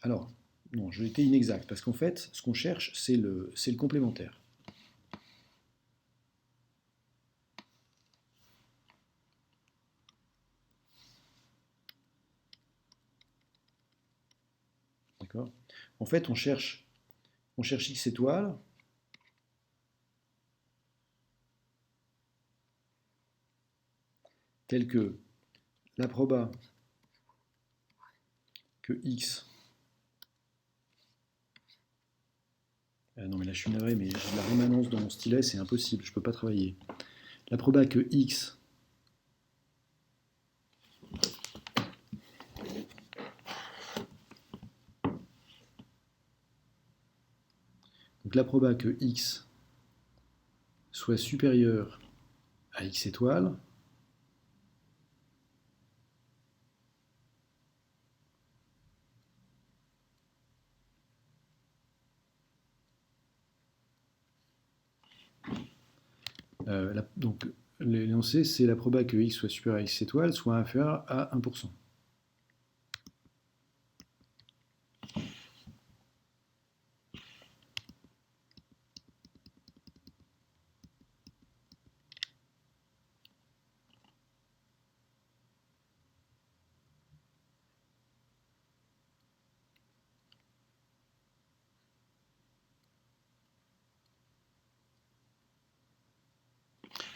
Alors, non, j'ai été inexact, parce qu'en fait, ce qu'on cherche, c'est le complémentaire. D'accord? En fait, on cherche x étoiles, tel que la proba que x... non mais là je suis navré, mais j'ai de la rémanence dans mon stylet, c'est impossible, je ne peux pas travailler. La proba que x donc la proba que x soit supérieur à x étoiles, donc l'énoncé c'est la proba que x soit supérieur à x étoiles soit inférieur à 1%.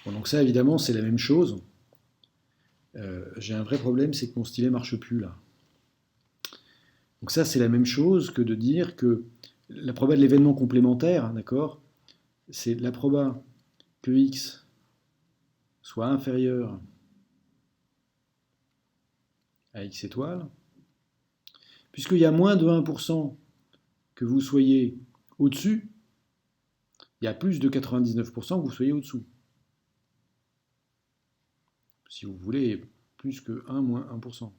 Bon, donc ça évidemment c'est la même chose. J'ai un vrai problème, c'est que mon stylet marche plus là. Donc ça c'est la même chose que de dire que la proba de l'événement complémentaire, d'accord, c'est la proba que x soit inférieur à x étoiles, puisqu'il y a moins de 1% que vous soyez au-dessus, il y a plus de 99% que vous soyez au-dessous. Si vous voulez, plus que 1 moins 1%.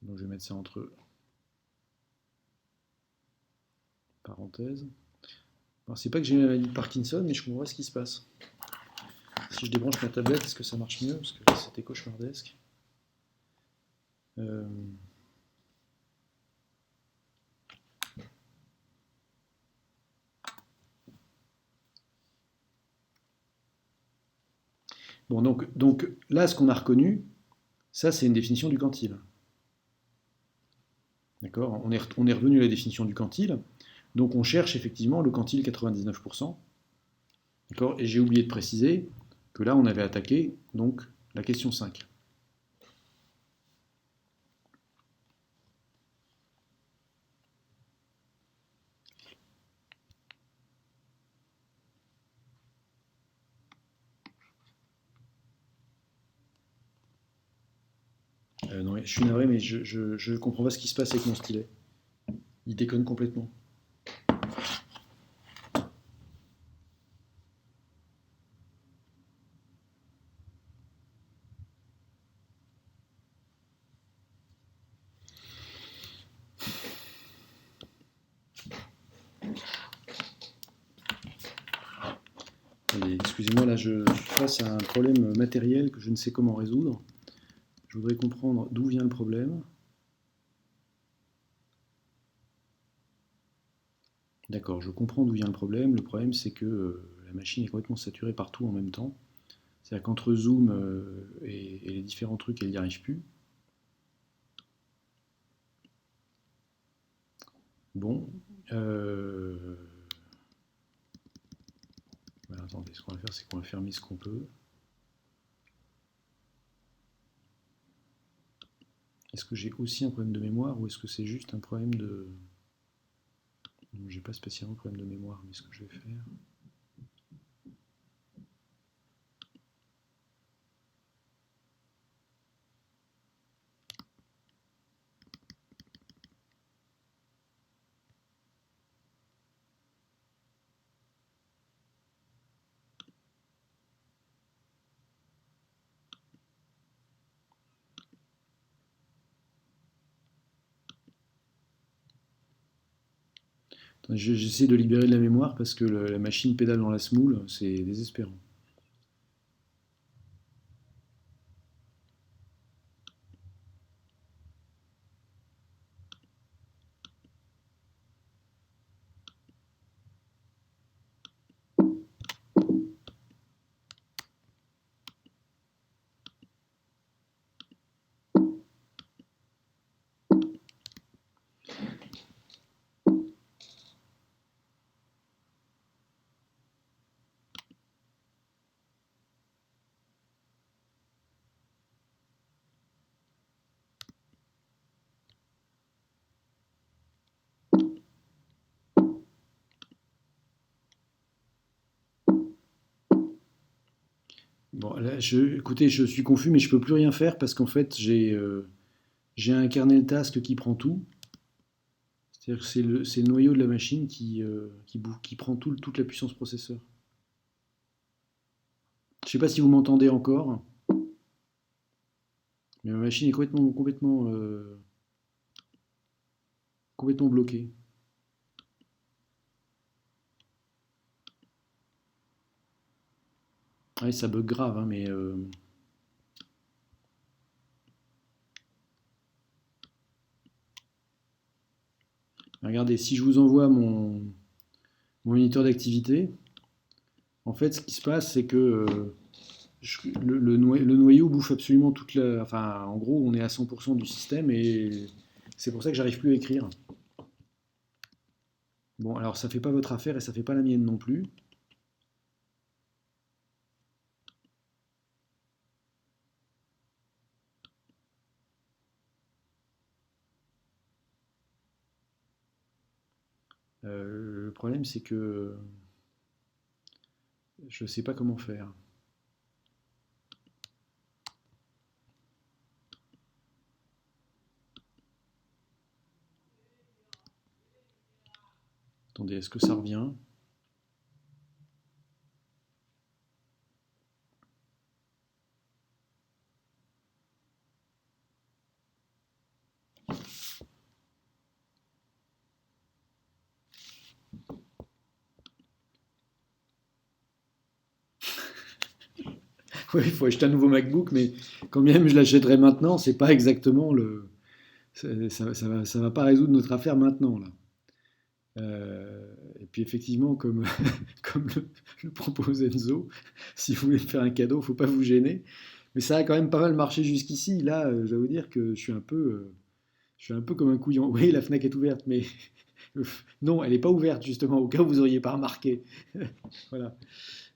Donc je vais mettre ça entre parenthèses. Alors c'est pas que j'ai une maladie de Parkinson, mais je comprends pas ce qui se passe. Si je débranche ma tablette, est-ce que ça marche mieux? Parce que là, c'était cauchemardesque. Bon, donc là, ce qu'on a reconnu, ça, c'est une définition du quantile. D'accord? On est revenu à la définition du quantile. Donc on cherche effectivement le quantile 99%. D'accord? Et j'ai oublié de préciser que là, on avait attaqué donc la question 5. Non, je suis navré, mais je comprends pas ce qui se passe avec mon stylet. Il déconne complètement. Excusez-moi, là je suis face à un problème matériel que je ne sais comment résoudre. Je voudrais comprendre d'où vient le problème. D'accord, je comprends d'où vient le problème. Le problème, c'est que la machine est complètement saturée partout en même temps. C'est-à-dire qu'entre Zoom et les différents trucs, elle n'y arrive plus. Bon. Voilà, attendez, ce qu'on va faire, c'est qu'on va fermer ce qu'on peut. Est-ce que j'ai aussi un problème de mémoire ou est-ce que c'est juste un problème de... Non, j'ai pas spécialement de problème de mémoire, mais ce que je vais faire... Attendez, j'essaie de libérer de la mémoire parce que la machine pédale dans la semoule, c'est désespérant. Bon, là, écoutez, je suis confus, mais je peux plus rien faire parce qu'en fait, j'ai un kernel task qui prend tout. C'est-à-dire que c'est le noyau de la machine qui prend toute la puissance processeur. Je ne sais pas si vous m'entendez encore, mais ma machine est complètement bloquée. Ouais, ça bug grave, hein, mais regardez, si je vous envoie mon moniteur d'activité, en fait, ce qui se passe, c'est que le noyau bouffe absolument toute la. Enfin, en gros, on est à 100% du système et c'est pour ça que j'arrive plus à écrire. Bon, alors ça fait pas votre affaire et ça fait pas la mienne non plus. Le problème, c'est que je sais pas comment faire. Attendez, est-ce que ça revient? Oui, il faut acheter un nouveau MacBook, mais quand même je l'achèterai maintenant, c'est pas exactement le. Ça va pas résoudre notre affaire maintenant, là. Et puis effectivement, comme, comme le propose Enzo, si vous voulez me faire un cadeau, faut pas vous gêner. Mais ça a quand même pas mal marché jusqu'ici. Là, je dois vous dire que je suis un peu comme un couillon. Oui, la Fnac est ouverte, mais non, elle n'est pas ouverte justement, au cas où vous auriez pas remarqué. Voilà.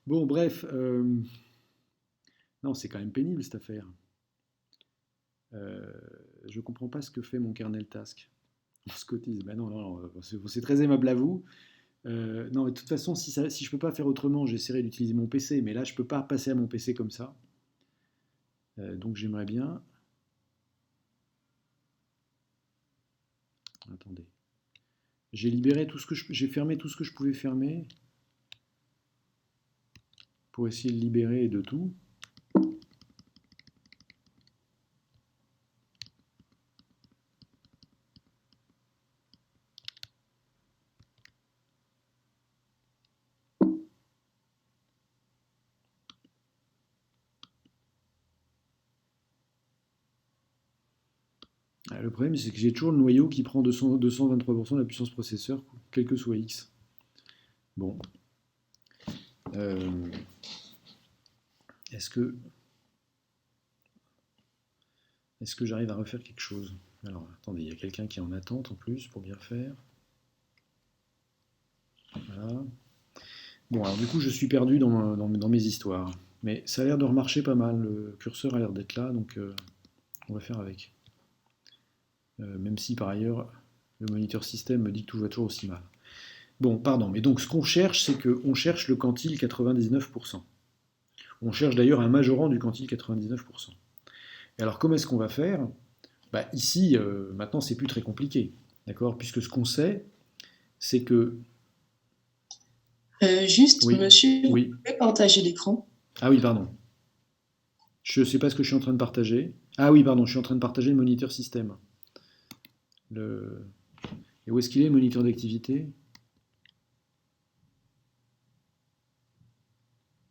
Bon, bref, non, c'est quand même pénible cette affaire. Euh, je comprends pas ce que fait mon kernel task. Scotise, ben non, non, non, c'est très aimable à vous. Non, mais de toute façon, si je peux pas faire autrement, j'essaierai d'utiliser mon PC, mais là, je peux pas passer à mon PC comme ça. Donc j'aimerais bien. Attendez. J'ai fermé tout ce que je pouvais fermer pour essayer de libérer de tout. Le problème, c'est que j'ai toujours le noyau qui prend 223% de la puissance processeur, quel que soit X. Bon. Euh, est-ce que, est-ce que j'arrive à refaire quelque chose? Alors, attendez, il y a quelqu'un qui est en attente en plus pour bien faire. Voilà. Bon, alors du coup, je suis perdu dans mes histoires. Mais ça a l'air de remarcher pas mal. Le curseur a l'air d'être là, donc on va faire avec. Même si par ailleurs, le moniteur système me dit que tout va toujours aussi mal. Bon, pardon, mais donc ce qu'on cherche, c'est qu'on cherche le quantile 99%. On cherche d'ailleurs un majorant du quantile 99%. Et alors, comment est-ce qu'on va faire? Bah, ici, maintenant, c'est plus très compliqué. D'accord? Puisque ce qu'on sait, c'est que. Juste, Oui, monsieur, vous oui. pouvez partager l'écran? Ah oui, pardon. Je ne sais pas ce que je suis en train de partager. Ah oui, pardon, je suis en train de partager le moniteur système. Et où est-ce qu'il est, le moniteur d'activité?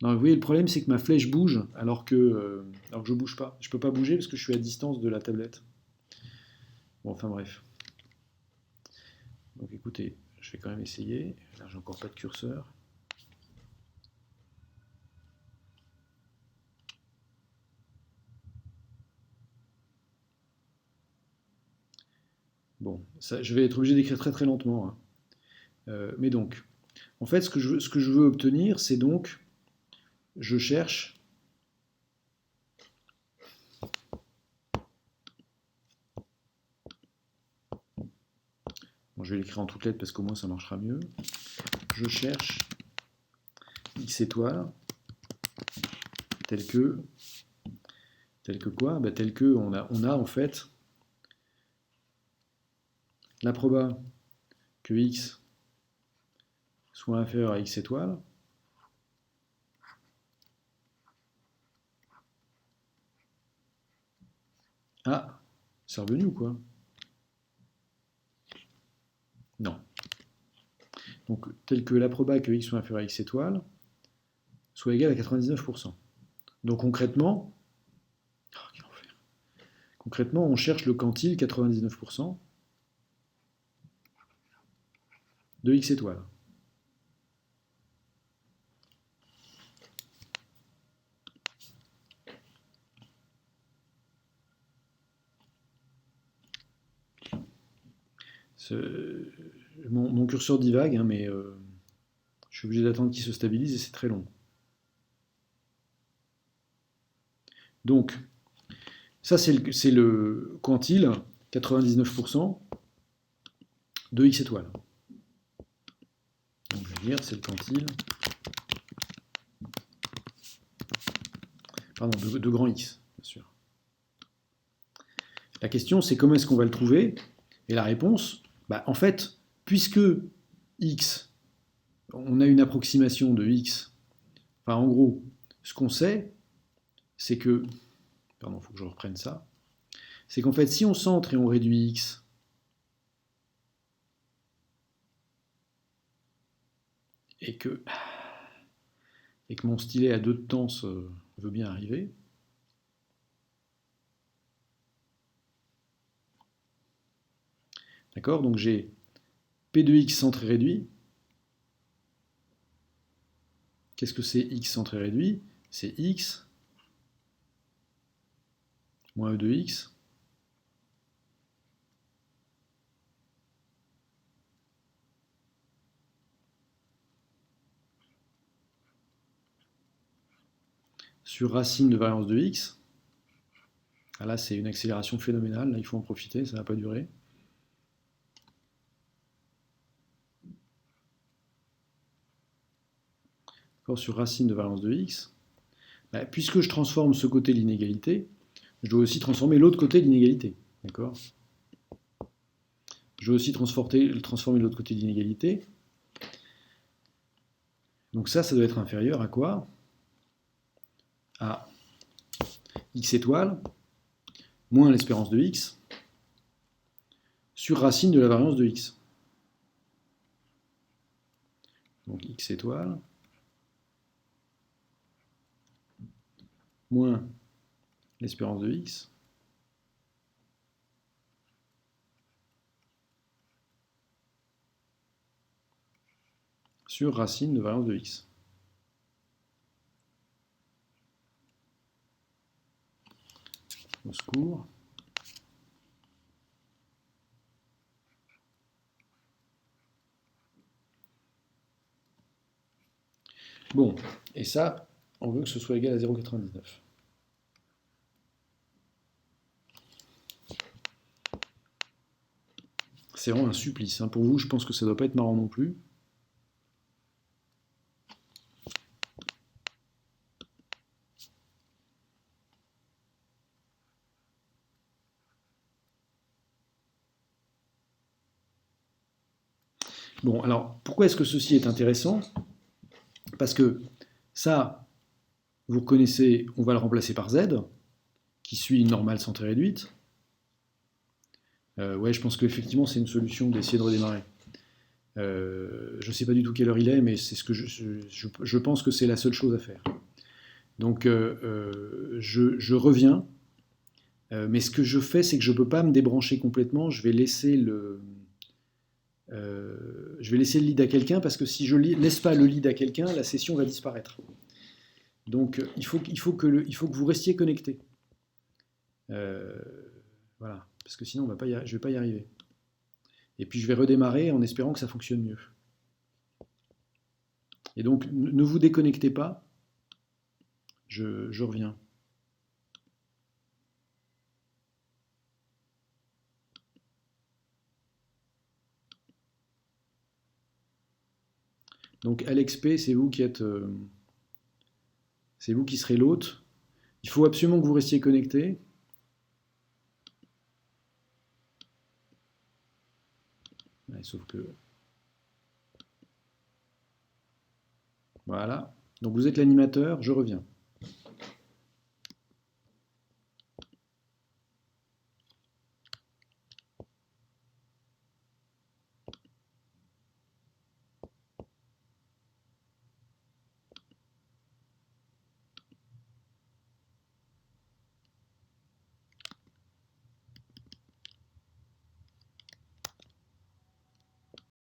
Non, vous voyez, le problème, c'est que ma flèche bouge alors que je ne bouge pas. Je ne peux pas bouger parce que je suis à distance de la tablette. Bon, enfin bref. Donc écoutez, je vais quand même essayer. Là, j'ai encore pas de curseur. Bon, ça, je vais être obligé d'écrire très très lentement, hein. Mais donc, en fait, ce que je veux obtenir, c'est donc, je cherche. Bon, je vais l'écrire en toutes lettres parce qu'au moins ça marchera mieux. Je cherche x étoile tel que quoi? Bah, tel que on a en fait la proba que x soit inférieur à x étoile. Ah, c'est revenu ou quoi? Non. Donc, tel que la proba que x soit inférieur à x étoile soit égal à 99%. Donc concrètement, on cherche le quantile 99% de x étoile. Mon curseur divague, hein, mais je suis obligé d'attendre qu'il se stabilise et c'est très long. Donc, ça c'est le quantile 99% de x étoile. Donc je vais dire c'est le quantile de grand X, bien sûr. La question c'est comment est-ce qu'on va le trouver? Et la réponse, bah, en fait, puisque x, on a une approximation de x, enfin en gros, ce qu'on sait, c'est que, pardon, il faut que je reprenne ça, c'est qu'en fait si on centre et on réduit x, et que mon stylet à 2 de tense veut bien arriver, d'accord, donc j'ai P de x centré réduit. Qu'est-ce que c'est x centré réduit? C'est x moins e de x sur racine de variance de x. Ah là, c'est une accélération phénoménale, là, il faut en profiter, ça ne va pas durer. Sur racine de variance de x, bah, puisque je transforme ce côté de l'inégalité, je dois aussi transformer l'autre côté de l'inégalité. D'accord? Je dois aussi transformer l'autre côté de l'inégalité. Donc ça doit être inférieur à quoi? À x étoile moins l'espérance de x sur racine de la variance de x. Donc x étoile moins l'espérance de x sur racine de variance de x. Au secours. Bon, et ça, on veut que ce soit égal à 0,99. C'est vraiment un supplice. Hein. Pour vous, je pense que ça ne doit pas être marrant non plus. Bon, alors, pourquoi est-ce que ceci est intéressant? Parce que ça, vous reconnaissez, on va le remplacer par Z, qui suit une normale centrée réduite. Ouais, je pense qu'effectivement, c'est une solution d'essayer de redémarrer. Je ne sais pas du tout quelle heure il est, mais c'est ce que je pense que c'est la seule chose à faire. Donc, je reviens, mais ce que je fais, c'est que je ne peux pas me débrancher complètement. Je vais laisser le lead à quelqu'un, parce que si je ne laisse pas le lead à quelqu'un, la session va disparaître. Donc, il faut que vous restiez connecté. Voilà, parce que sinon, je ne vais pas y arriver. Et puis, je vais redémarrer en espérant que ça fonctionne mieux. Et donc, ne vous déconnectez pas. Je reviens. Donc, Alex P, c'est vous qui êtes... c'est vous qui serez l'hôte. Il faut absolument que vous restiez connecté. Ouais, sauf que... Voilà. Donc, vous êtes l'animateur, je reviens.